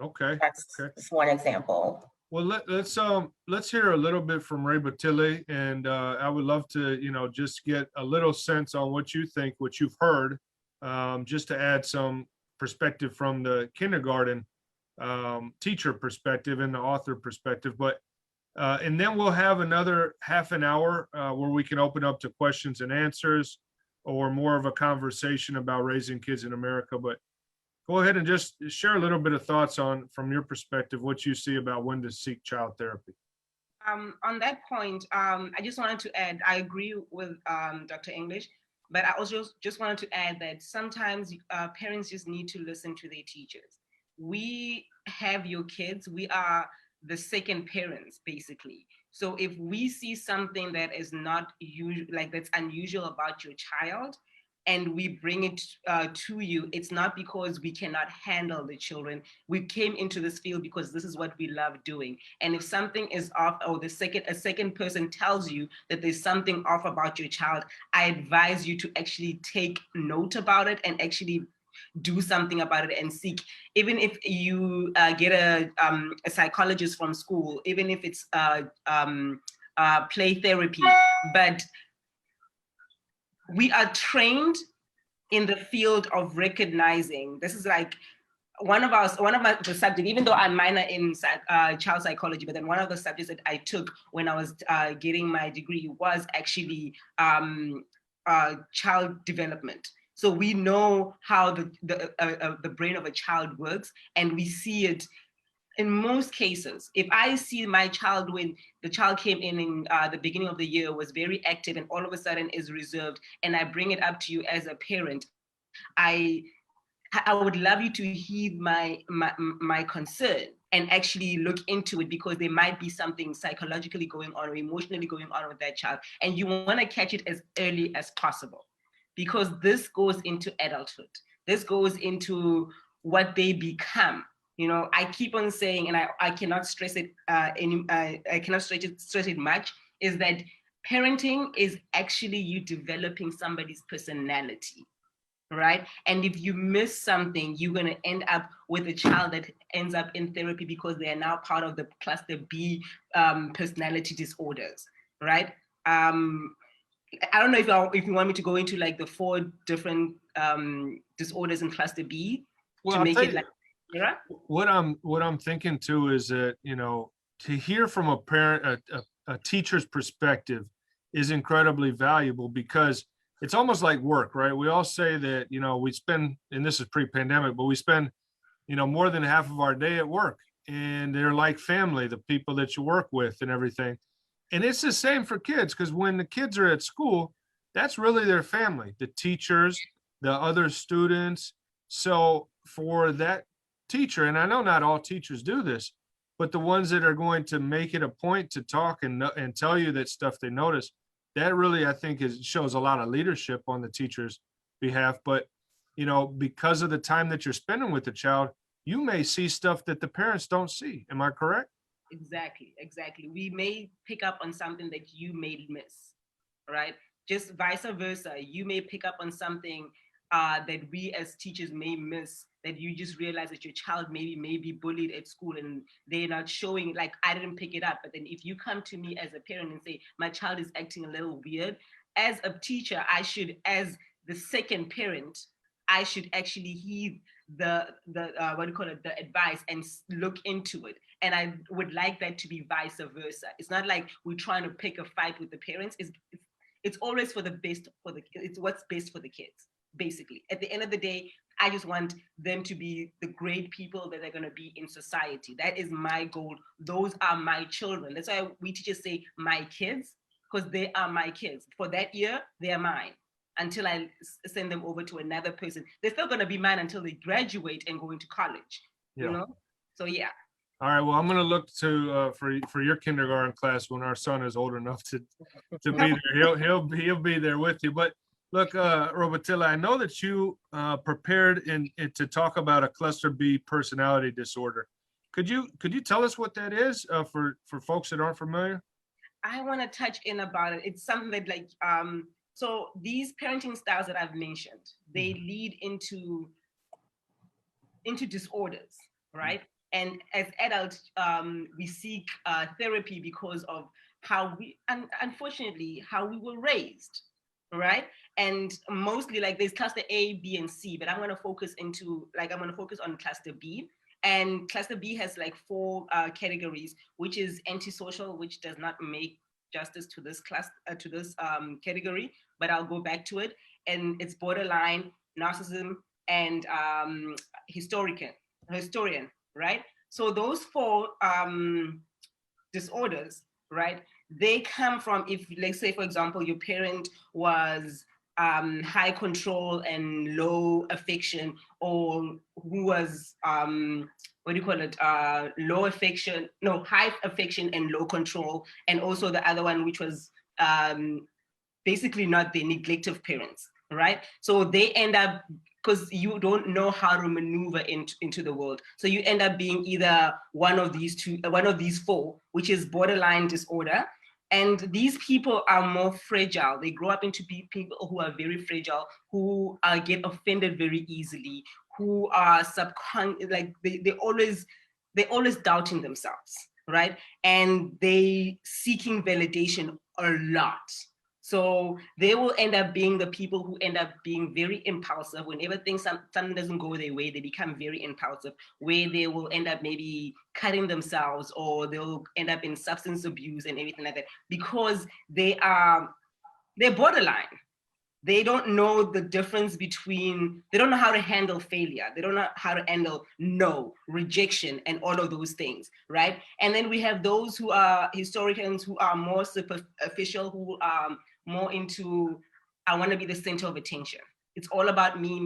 Okay. That's one example. Well, let's hear a little bit from Rebotile, and I would love to, just get a little sense on what you think, what you've heard, just to add some perspective from the kindergarten teacher perspective and the author perspective. But and then we'll have another half an hour where we can open up to questions and answers, or more of a conversation about raising kids in America. But go ahead and just share a little bit of thoughts from your perspective, what you see about when to seek child therapy. On that point, I just wanted to add, I agree with Dr. English, but I also just wanted to add that sometimes parents just need to listen to their teachers. We have your kids, we are the second parents, basically. So if we see something that is not usual, like that's unusual about your child, and we bring it to you, it's not because we cannot handle the children. We came into this field because this is what we love doing. And if something is off, or a second person tells you that there's something off about your child, I advise you to actually take note about it and actually do something about it and seek. Even if you get a psychologist from school, even if it's play therapy, but we are trained in the field of recognizing. This is like one of the subjects, even though I'm minor in child psychology, but then one of the subjects that I took when I was getting my degree was actually child development. So we know how the brain of a child works, and we see it. In most cases, if I see my child, when the child came in the beginning of the year, was very active and all of a sudden is reserved, and I bring it up to you as a parent, I would love you to heed my concern and actually look into it, because there might be something psychologically going on or emotionally going on with that child. And you want to catch it as early as possible, because this goes into adulthood. This goes into what they become. I keep on saying, and I cannot stress it I cannot stress it much, is that parenting is actually you developing somebody's personality, right? And if you miss something, you're going to end up with a child that ends up in therapy because they are now part of the cluster B personality disorders, right? I don't know if you want me to go into like the 4 different disorders in cluster B to make it like. Yeah. What I'm thinking too is that, to hear from a parent, a teacher's perspective is incredibly valuable, because it's almost like work, right? We all say that, we spend, and this is pre-pandemic, but we spend, more than half of our day at work, and they're like family, the people that you work with and everything. And it's the same for kids, because when the kids are at school, that's really their family, the teachers, the other students. So for that teacher, and I know not all teachers do this, but the ones that are going to make it a point to talk and tell you that stuff they notice, that really, I think, shows a lot of leadership on the teacher's behalf. But, because of the time that you're spending with the child, you may see stuff that the parents don't see. Am I correct? Exactly. We may pick up on something that you may miss, right? Just vice versa. You may pick up on something that we as teachers may miss, that you just realize that your child may be bullied at school and they're not showing, like, I didn't pick it up. But then if you come to me as a parent and say, my child is acting a little weird, as a teacher, I should, as the second parent, I should actually heed the advice and look into it. And I would like that to be vice versa. It's not like we're trying to pick a fight with the parents. It's always for the best, it's what's best for the kids, basically. At the end of the day, I just want them to be the great people that they're going to be in society. That is my goal. Those are my children. That's why we teachers say my kids, because they are my kids. For that year, they are mine. Until I send them over to another person, they're still going to be mine until they graduate and go into college. You know, so yeah. All right. Well, I'm going to look to for your kindergarten class when our son is old enough to be there. He'll be there with you. But look, Rebotile, I know that you prepared to talk about a cluster B personality disorder. Could you tell us what that is for folks that aren't familiar? I want to touch in about it. It's something that, like, so these parenting styles that I've mentioned, they lead into disorders, right? And as adults, we seek therapy because of how unfortunately, how we were raised, right? And mostly, like, there's cluster A, B, and C, but I'm going to focus on cluster B. And cluster B has like 4 categories, which is antisocial, which does not make justice to this class, to this category, but I'll go back to it. And it's borderline, narcissism, and historian, right? So those 4 disorders, right? They come from, if, let's say, for example, your parent was high control and low affection, or who was low affection, no, high affection and low control, and also the other one, which was basically not the neglective parents, right? So they end up, because you don't know how to maneuver into the world, so you end up being either one of these 4, which is borderline disorder. And these people are more fragile. They grow up into people who are very fragile, who get offended very easily, who are they're always doubting themselves, right? And they seeking validation a lot. So they will end up being the people who end up being very impulsive. Whenever something doesn't go their way, they become very impulsive, where they will end up maybe cutting themselves, or they'll end up in substance abuse and everything like that, because they're borderline. They don't know the difference between, they don't know how to handle failure. They don't know how to handle no, rejection, and all of those things, right? And then we have those who are historians, who are more superficial, who are more into, I want to be the center of attention. It's all about me,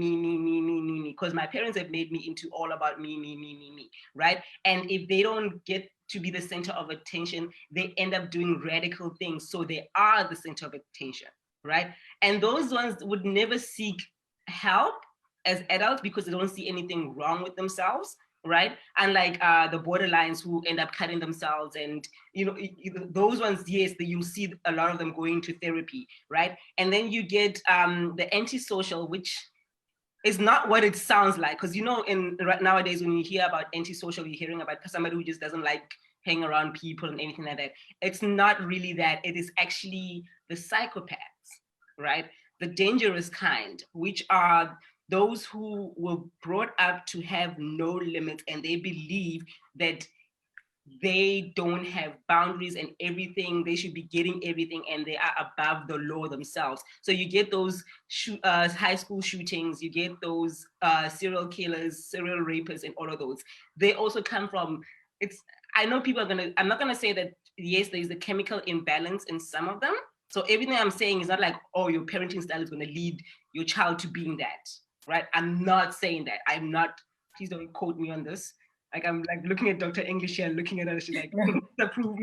because my parents have made me into all about me, right? And if they don't get to be the center of attention, they end up doing radical things. So they are the center of attention, right? And those ones would never seek help as adults because they don't see anything wrong with themselves, right? Unlike the borderlines who end up cutting themselves, and those ones, yes, you'll see a lot of them going to therapy, right? And then you get the antisocial, which is not what it sounds like, because nowadays when you hear about antisocial, you're hearing about somebody who just doesn't like hang around people and anything like that. It's not really that. It is actually the psychopaths, right? The dangerous kind, which are those who were brought up to have no limits, and they believe that they don't have boundaries and everything, they should be getting everything, and they are above the law themselves. So you get those high school shootings, you get those serial killers, serial rapists, and all of those. They also come from, I know people I'm not gonna say that, yes, there is a chemical imbalance in some of them. So everything I'm saying is not like, oh, your parenting style is gonna lead your child to being that, right? I'm not saying that. I'm not, please don't quote me on this. Like, I'm like looking at Dr. English here and looking at her, she's like, approve.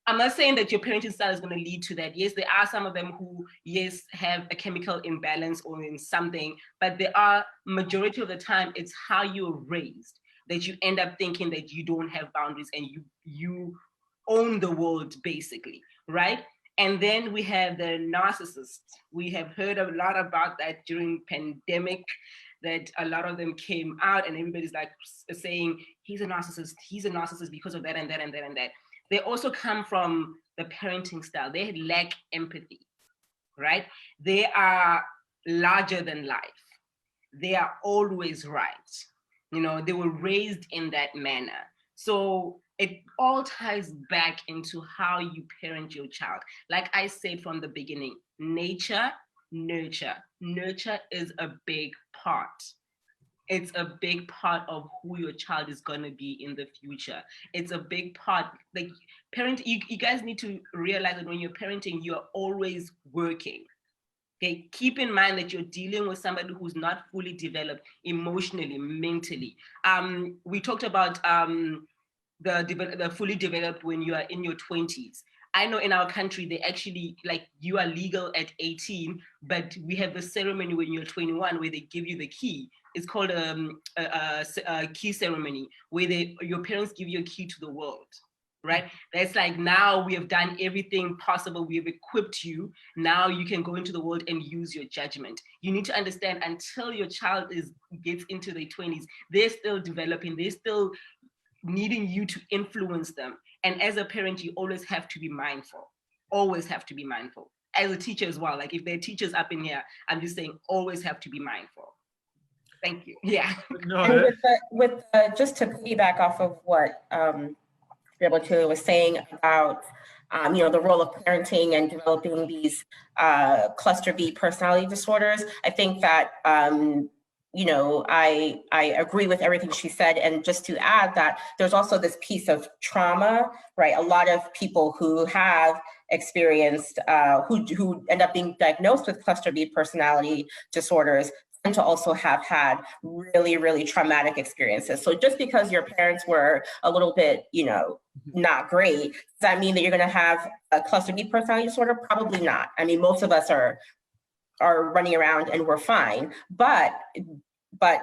I'm not saying that your parenting style is gonna lead to that. Yes, there are some of them who, yes, have a chemical imbalance or in something, but there are, majority of the time, it's how you're raised that you end up thinking that you don't have boundaries and you own the world, basically, right? And then we have the narcissists. We have heard a lot about that during pandemic, that a lot of them came out and everybody's like saying, he's a narcissist because of that and that and that and that. They also come from the parenting style. They lack empathy, right? They are larger than life. They are always right. You know, they were raised in that manner. So it all ties back into how you parent your child. Like I said from the beginning, nature, nurture. Nurture is a big part. It's a big part of who your child is going to be in the future. It's a big part. Like you guys need to realize that when you're parenting, you're always working. Okay, keep in mind that you're dealing with somebody who's not fully developed emotionally, mentally. We talked about the fully developed when you are in your 20s. I know in our country, they actually, like, you are legal at 18, but we have the ceremony when you're 21 where they give you the key. It's called a key ceremony, where your parents give you a key to the world, right? That's like, now we have done everything possible. We have equipped you. Now you can go into the world and use your judgment. You need to understand, until your child gets into their 20s, they're still developing. They're still needing you to influence them. And as a parent, you always have to be mindful. Always have to be mindful. As a teacher as well. Like, if there are teachers up in here, I'm just saying, always have to be mindful. Thank you. Yeah. No, and just to piggyback off of what Rebotile was saying about the role of parenting and developing these cluster B personality disorders, I think that I agree with everything she said. And just to add that there's also this piece of trauma, right? A lot of people who have experienced, who end up being diagnosed with cluster B personality disorders tend to also have had really, really traumatic experiences. So just because your parents were a little bit, not great, does that mean that you're gonna have a cluster B personality disorder? Probably not. I mean, most of us are running around and we're fine, but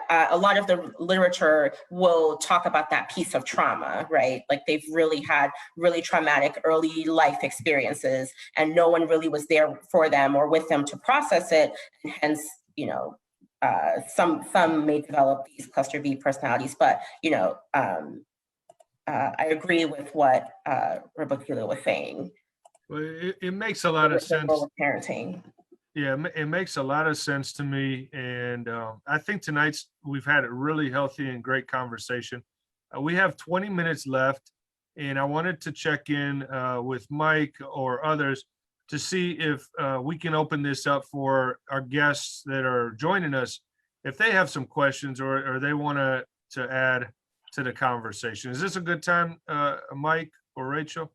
a lot of the literature will talk about that piece of trauma, right? Like, they've really had really traumatic early life experiences and no one really was there for them or with them to process it. And hence, some may develop these cluster B personalities, but, I agree with what Rebotile was saying. Well, it makes a lot of sense. Parenting. Yeah, it makes a lot of sense to me. And I think we've had a really healthy and great conversation. We have 20 minutes left, and I wanted to check in with Mike or others to see if we can open this up for our guests that are joining us, if they have some questions or they want to add to the conversation. Is this a good time, Mike or Rachel?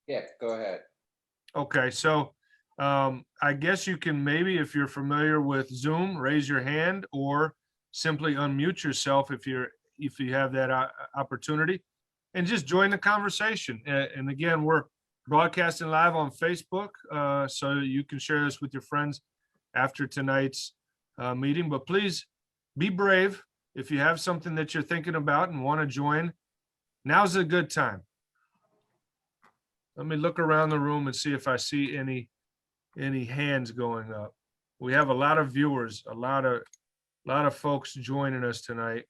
Yeah, go ahead. Okay, so I guess you can, maybe if you're familiar with Zoom, raise your hand or simply unmute yourself if you have that opportunity, and just join the conversation. And again, we're broadcasting live on Facebook, so you can share this with your friends after tonight's meeting. But please be brave. If you have something that you're thinking about and want to join, now's a good time. Let me look around the room and see if I see any hands going up. We have a lot of viewers, a lot of folks joining us tonight.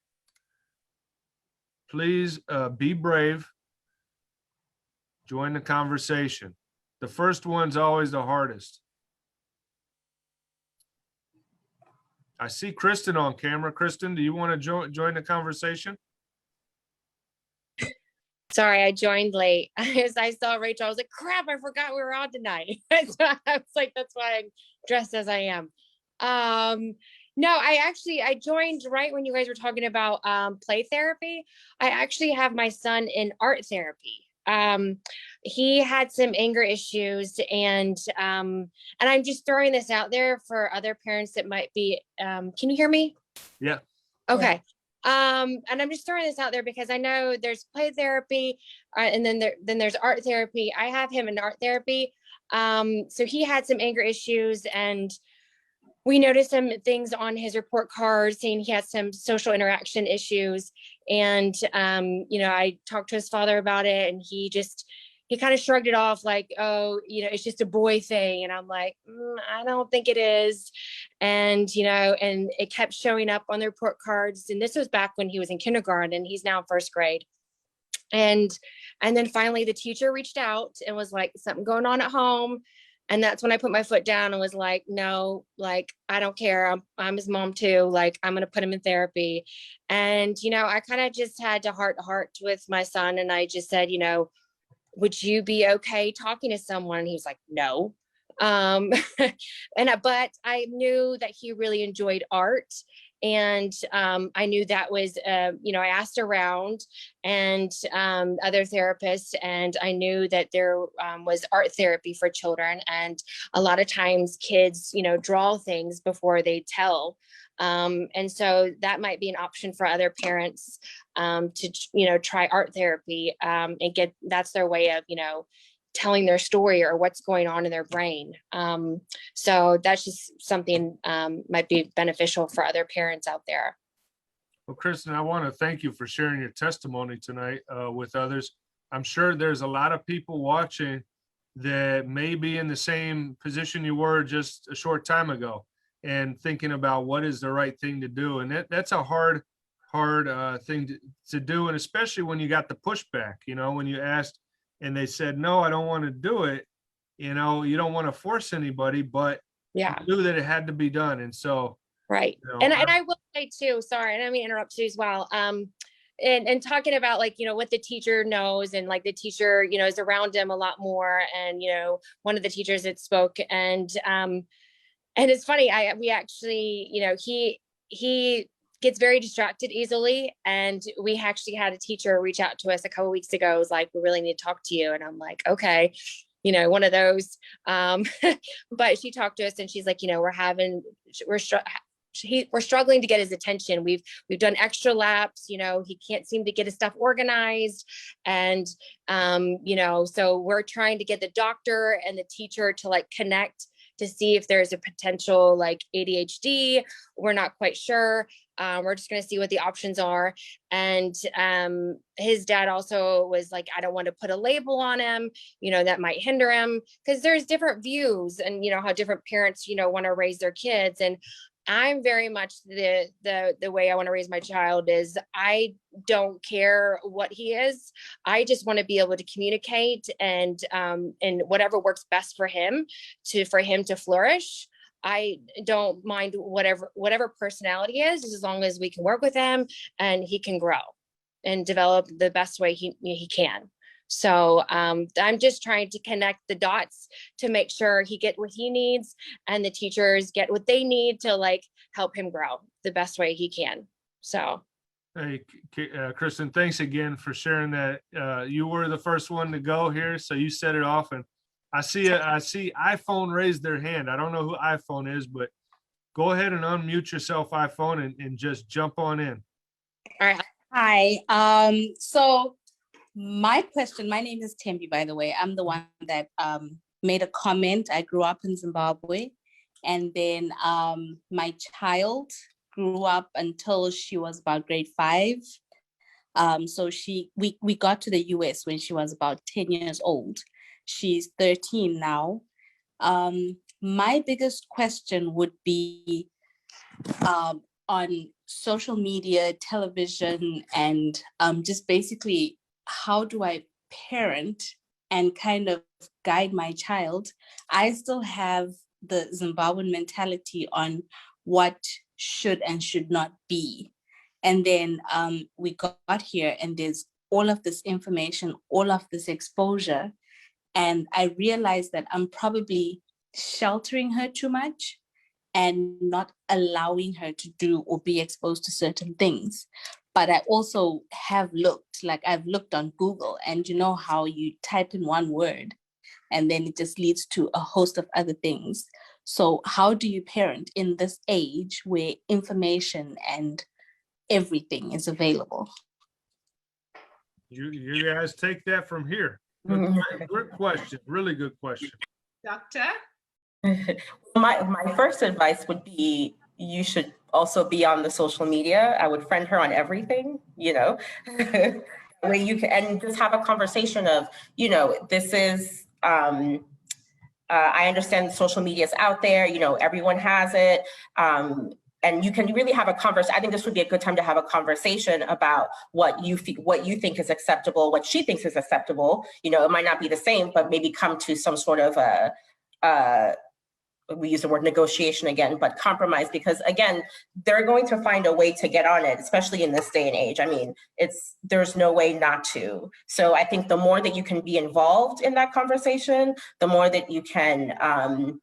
Please be brave. Join the conversation. The first one's always the hardest. I see Kristen on camera. Kristen, do you want to join the conversation? Sorry, I joined late. As I saw Rachel, I was like, crap, I forgot we were on tonight. So I was like, that's why I'm dressed as I am. No, I joined right when you guys were talking about play therapy. I actually have my son in art therapy. He had some anger issues, and I'm just throwing this out there for other parents that might be, can you hear me? Yeah. Okay. And I'm just throwing this out there because I know there's play therapy, and then there's art therapy. I have him in art therapy. So he had some anger issues, and we noticed some things on his report card saying he had some social interaction issues. And, I talked to his father about it, and he just, he kind of shrugged it off like, oh, it's just a boy thing. And I'm like, I don't think it is. And, and it kept showing up on the report cards. And this was back when he was in kindergarten, and he's now in first grade. And then finally the teacher reached out and was like, something going on at home. And that's when I put my foot down and was like, no, like, I don't care. I'm his mom too. Like, I'm going to put him in therapy. And, I kind of just had to heart to heart with my son. And I just said, would you be okay talking to someone? And he was like, no. But I knew that he really enjoyed art. And I knew that was, I asked around and other therapists, and I knew that there was art therapy for children. And a lot of times kids, draw things before they tell. And so that might be an option for other parents to, try art therapy and that's their way of, telling their story or what's going on in their brain. So that's just something might be beneficial for other parents out there. Well, Kristen, I want to thank you for sharing your testimony tonight with others. I'm sure there's a lot of people watching that may be in the same position you were just a short time ago and thinking about what is the right thing to do. And that's a hard thing to do. And especially when you got the pushback, when you asked, and they said, no, I don't want to do it. You don't want to force anybody, but you knew that it had to be done. And so. Right. And I will say too, sorry, and I mean, interrupt you as well. And talking about like, what the teacher knows, and like the teacher, is around him a lot more. And, one of the teachers that spoke, and it's funny, we actually, he gets very distracted easily. And we actually had a teacher reach out to us a couple of weeks ago. It was like, we really need to talk to you. And I'm like, okay, one of those. But she talked to us and she's like, we're struggling to get his attention. We've done extra laps, he can't seem to get his stuff organized. And, so we're trying to get the doctor and the teacher to like connect to see if there's a potential like ADHD. We're not quite sure. We're just going to see what the options are. And his dad also was like, I don't want to put a label on him, that might hinder him, because there's different views and, how different parents, want to raise their kids. And I'm very much the way I want to raise my child is I don't care what he is. I just want to be able to communicate and whatever works best for him to flourish. I don't mind whatever personality is, as long as we can work with him and he can grow and develop the best way he can. So I'm just trying to connect the dots to make sure he get what he needs and the teachers get what they need to like help him grow the best way he can. So. Hey, Kristen, thanks again for sharing that. You were the first one to go here, so you set it off. And I see iPhone raise their hand. I don't know who iPhone is, but go ahead and unmute yourself, iPhone, and just jump on in. All right. Hi. So my name is Tembi, by the way. I'm the one that made a comment. I grew up in Zimbabwe, and then my child grew up until she was about grade 5. So we got to the US when she was about 10 years old. She's 13 now. My biggest question would be on social media, television, and just basically, how do I parent and kind of guide my child? I still have the Zimbabwean mentality on what should and should not be. And then we got here and there's all of this information, all of this exposure. And I realized that I'm probably sheltering her too much and not allowing her to do or be exposed to certain things. But I also have I've looked on Google, and you know how you type in one word and then it just leads to a host of other things. So how do you parent in this age where information and everything is available? You guys take that from here. Good question. Really good question. Doctor? My first advice would be you should also be on the social media. I would friend her on everything, where you can, and just have a conversation of, you know, this is, I understand social media is out there, you know, everyone has it. And you can really have a conversation. I think this would be a good time to have a conversation about what you think is acceptable, what she thinks is acceptable. You know, it might not be the same, but maybe come to some sort of we use the word negotiation again, but compromise, because again, they're going to find a way to get on it, especially in this day and age. I mean, there's no way not to. So I think the more that you can be involved in that conversation, the more that you can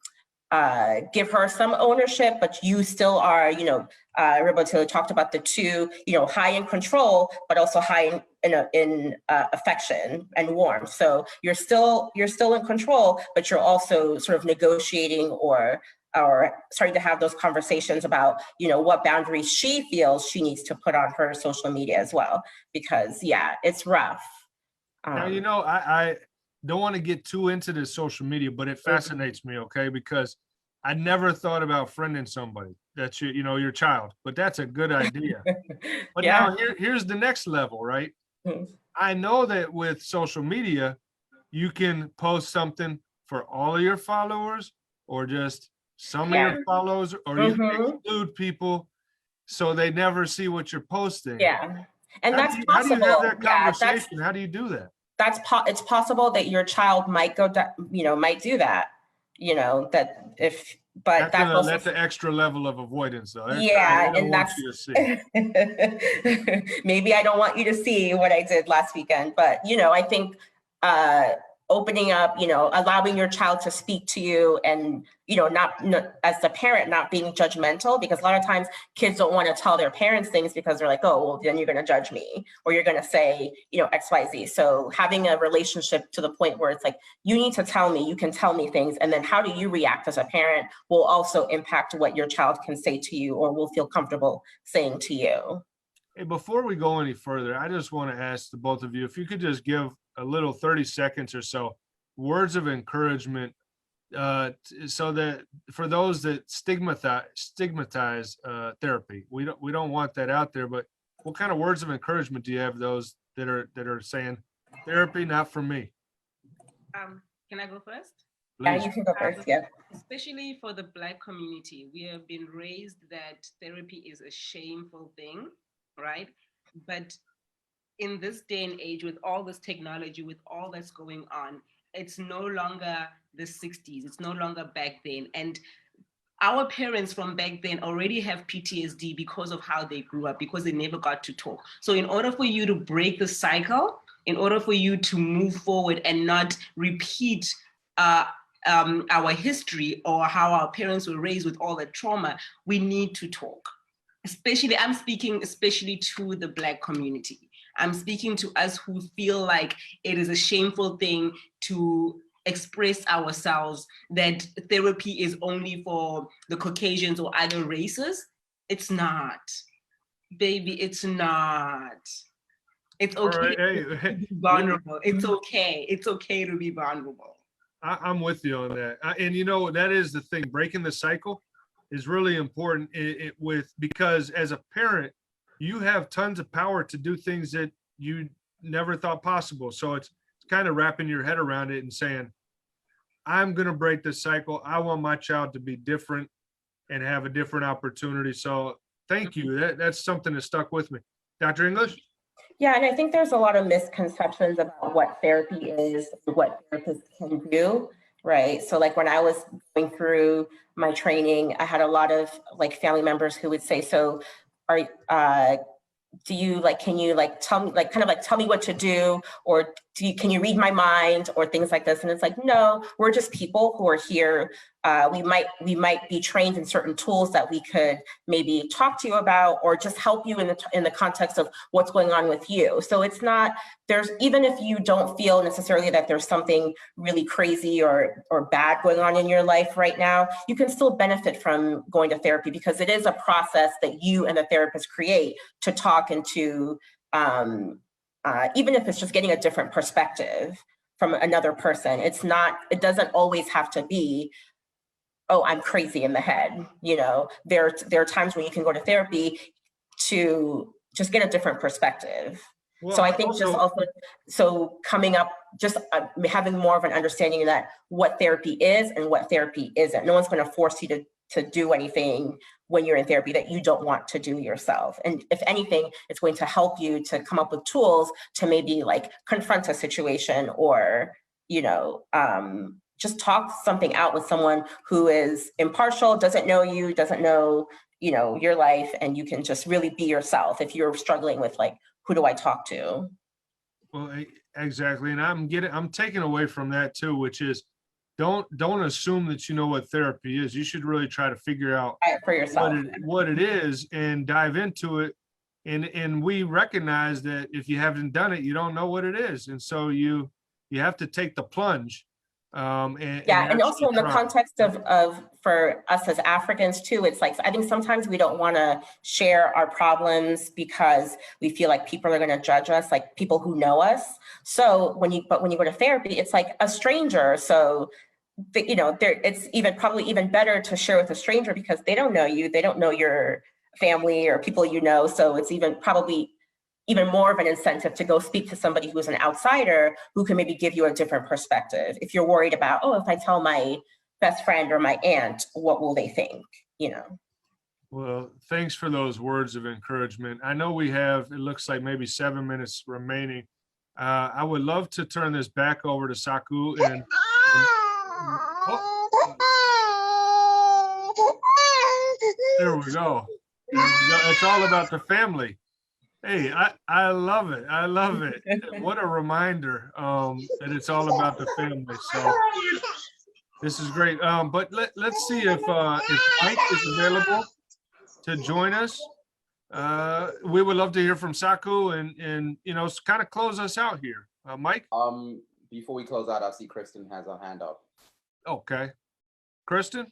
give her some ownership, but you still are, you know, Rebotile talked about the two, you know, high in control, but also high in affection and warmth. So you're still in control, but you're also sort of negotiating or starting to have those conversations about, you know, what boundaries she feels she needs to put on her social media as well. Because yeah, it's rough. Now, you know, I don't want to get too into this social media, but it fascinates me, okay? Because I never thought about friending somebody that's your child, but that's a good idea. But Yeah. now here's the next level, right? I know that with social media, you can post something for all of your followers or just some of your followers, or you can exclude people so they never see what you're posting. Yeah. And How that's do you possible. have that Yeah, conversation? How do you do that? it's possible that your child might might do that, you know, that if, but that's also that's the extra level of avoidance, though. Yeah, and that's you to see. maybe I don't want you to see what I did last weekend, but you know, I think opening up, you know, allowing your child to speak to you, and you know, not as the parent, not being judgmental, because a lot of times kids don't want to tell their parents things because they're like, oh, well, then you're going to judge me, or you're going to say, you know, XYZ. So having a relationship to the point where it's like, you need to tell me, you can tell me things, and then how do you react as a parent will also impact what your child can say to you or will feel comfortable saying to you. Hey, before we go any further, I just want to ask the both of you if you could just give a little 30 seconds or so words of encouragement, so that for those that stigmatize therapy, we don't want that out there. But what kind of words of encouragement do you have those that are saying therapy not for me? Can I go first? Yeah, you can go first. Yeah. Especially for the Black community, we have been raised that therapy is a shameful thing, right? But in this day and age, with all this technology, with all that's going on, it's no longer the 60s. It's no longer back then. And our parents from back then already have PTSD because of how they grew up, because they never got to talk. So in order for you to break the cycle, in order for you to move forward and not repeat our history or how our parents were raised with all that trauma, we need to talk. I'm speaking especially to the Black community. I'm speaking to us who feel like it is a shameful thing to express ourselves, that therapy is only for the Caucasians or other races. It's not. Baby, it's not. It's okay to be vulnerable. It's okay. It's okay to be vulnerable. I'm with you on that. And you know, that is the thing. Breaking the cycle is really important because as a parent, you have tons of power to do things that you never thought possible. So it's kind of wrapping your head around it and saying, I'm going to break the cycle. I want my child to be different and have a different opportunity. So thank you. That's something that stuck with me. Dr. English? Yeah, and I think there's a lot of misconceptions about what therapy is, what therapists can do, right? So like when I was going through my training, I had a lot of like family members who would say, so do you can you tell me, tell me what to do, or can you read my mind, or things like this? And it's like, no, we're just people who are here. We might be trained in certain tools that we could maybe talk to you about, or just help you in the context of what's going on with you. So it's not, even if you don't feel necessarily that there's something really crazy or bad going on in your life right now, you can still benefit from going to therapy, because it is a process that you and the therapist create to talk and to, even if it's just getting a different perspective from another person. It doesn't always have to be, oh, I'm crazy in the head. You know, there are times when you can go to therapy to just get a different perspective. So I think just also, so coming up, just having more of an understanding that what therapy is and what therapy isn't. No one's going to force you to do anything when you're in therapy that you don't want to do yourself. And if anything, it's going to help you to come up with tools to maybe like confront a situation or, you know, just talk something out with someone who is impartial, doesn't know you, doesn't know, you know, your life, and you can just really be yourself if you're struggling with like, who do I talk to? Well, exactly. And I'm taking away from that too, which is don't assume that you know what therapy is. You should really try to figure out for yourself what it is and dive into it. And we recognize that if you haven't done it, you don't know what it is. And so you have to take the plunge. And also in the context of for us as Africans too, it's like, I think sometimes we don't want to share our problems because we feel like people are going to judge us, like people who know us. So when you go to therapy, it's like a stranger. So, you know, it's probably even better to share with a stranger because they don't know you, they don't know your family or people you know. So it's probably even more of an incentive to go speak to somebody who's an outsider who can maybe give you a different perspective. If you're worried about, oh, if I tell my best friend or my aunt, what will they think, you know? Well, thanks for those words of encouragement. I know we have, it looks like maybe 7 minutes remaining. I would love to turn this back over to Saku and there we go. It's all about the family. Hey, I love it. I love it. What a reminder that it's all about the family. So this is great. But let's see if Mike is available to join us. We would love to hear from Saku and you know, kind of close us out here. Mike? Before we close out, I see Kristen has her hand up. Okay. Kristen?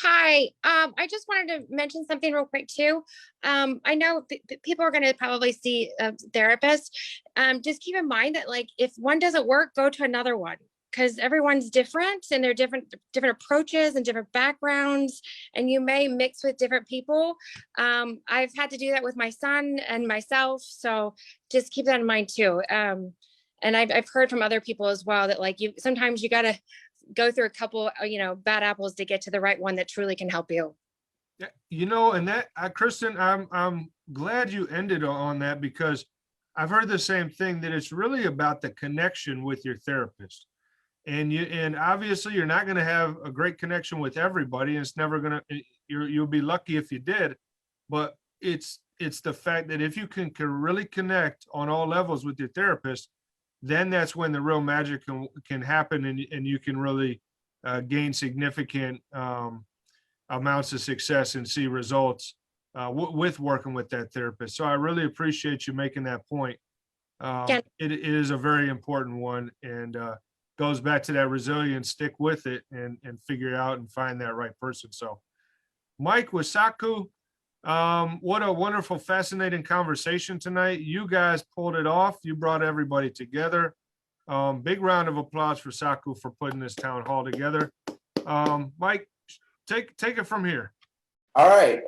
Hi, I just wanted to mention something real quick too. I know people are going to probably see a therapist. Just keep in mind that like if one doesn't work, go to another one because everyone's different and they're different approaches and different backgrounds, and you may mix with different people. I've had to do that with my son and myself, so just keep that in mind too. And I've heard from other people as well that like sometimes you got to go through a couple, you know, bad apples to get to the right one that truly can help you. Yeah, you know, and that, Kristen, I'm glad you ended on that because I've heard the same thing, that it's really about the connection with your therapist. And obviously you're not going to have a great connection with everybody. And it's never going to, you'll be lucky if you did, but it's the fact that if you can really connect on all levels with your therapist, then that's when the real magic can happen and you can really gain significant amounts of success and see results with working with that therapist. So I really appreciate you making that point. It is a very important one and goes back to that resilience, stick with it and figure out and find that right person. So Mike with Saku, what a wonderful, fascinating conversation tonight. You guys pulled it off. You brought everybody together. Big round of applause for Saku for putting this town hall together. Mike, take it from here. All right.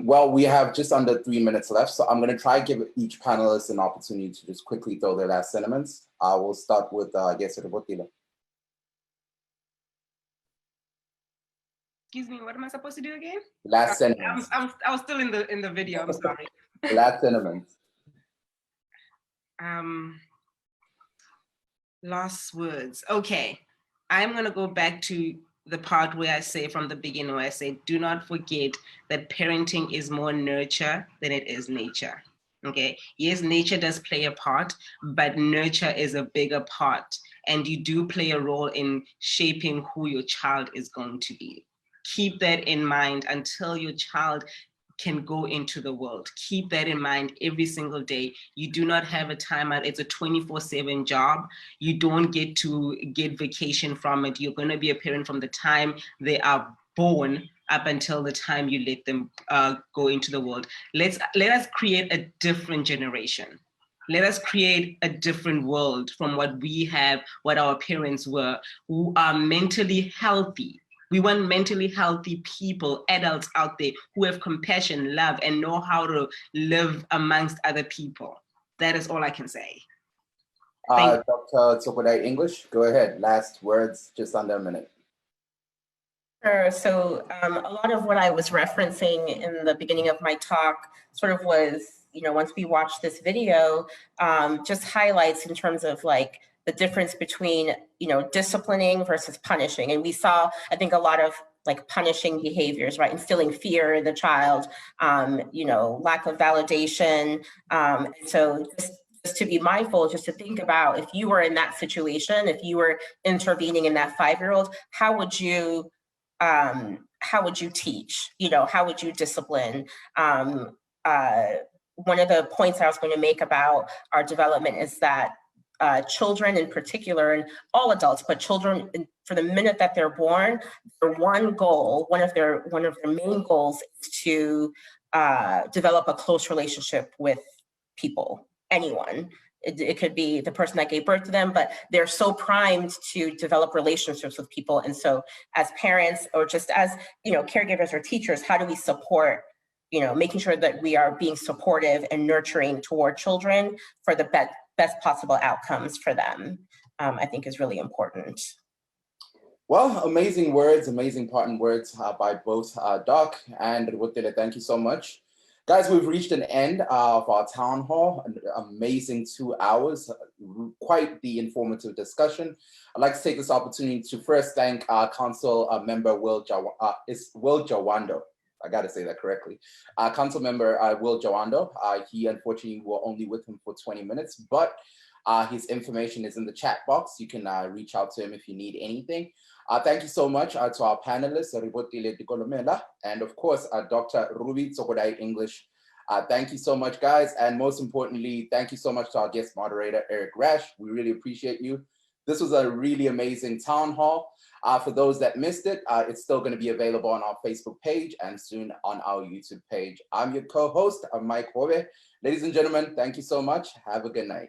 Well, we have just under 3 minutes left, so I'm going to try to give each panelist an opportunity to just quickly throw their last sentiments. We'll start with, I guess, Rebotile. Excuse me, what am I supposed to do again? Last sentence. I was still in the video. I'm sorry. Last sentiments. Last words. Okay, I'm gonna go back to the part where I say from the beginning, where I say, do not forget that parenting is more nurture than it is nature. Okay, yes, nature does play a part, but nurture is a bigger part, and you do play a role in shaping who your child is going to be. Keep that in mind until your child can go into the world. Keep that in mind every single day. You do not have a timeout. It's a 24/7 job. You don't get to get vacation from it. You're going to be a parent from the time they are born up until the time you let them go into the world. Let us create a different generation. Let us create a different world from what we have, what our parents were, who are mentally healthy. We want mentally healthy people, adults out there who have compassion, love, and know how to live amongst other people. that is all I can say. Dr. Tsokodayi English, go ahead. Last words, just under a minute. Sure. So a lot of what I was referencing in the beginning of my talk sort of was, once we watch this video, just highlights in terms of like the difference between, disciplining versus punishing. And we saw, I think, a lot of like punishing behaviors, right? Instilling fear in the child, lack of validation. So just to be mindful, just to think about if you were in that situation, if you were intervening in that 5-year-old, how would you teach? How would you discipline? One of the points I was going to make about our development is that children in particular, and all adults, but children, for the minute that they're born, their one of their main goals is to develop a close relationship with people, anyone. It could be the person that gave birth to them, but they're so primed to develop relationships with people. And so as parents, or just as, caregivers or teachers, how do we support, making sure that we are being supportive and nurturing toward children for the best possible outcomes for them, I think is really important. Well, amazing words, amazing parting words by both Doc and Rebotile. Thank you so much. Guys, we've reached an end of our town hall, an amazing 2 hours, quite the informative discussion. I'd like to take this opportunity to first thank our council member, Will Jawando. I got to say that correctly. Council member Will Jawando. He unfortunately were only with him for 20 minutes, but his information is in the chat box. You can reach out to him if you need anything. Thank you so much to our panelists, Rebotile, Dikolomela, and of course, Dr. Ruvi Tsokodayi English. Thank you so much, guys. And most importantly, thank you so much to our guest moderator, Eric Rasch. We really appreciate you. This was a really amazing town hall. For those that missed it, it's still going to be available on our Facebook page and soon on our YouTube page. I'm your co-host, Mike Hove. Ladies and gentlemen, thank you so much. Have a good night.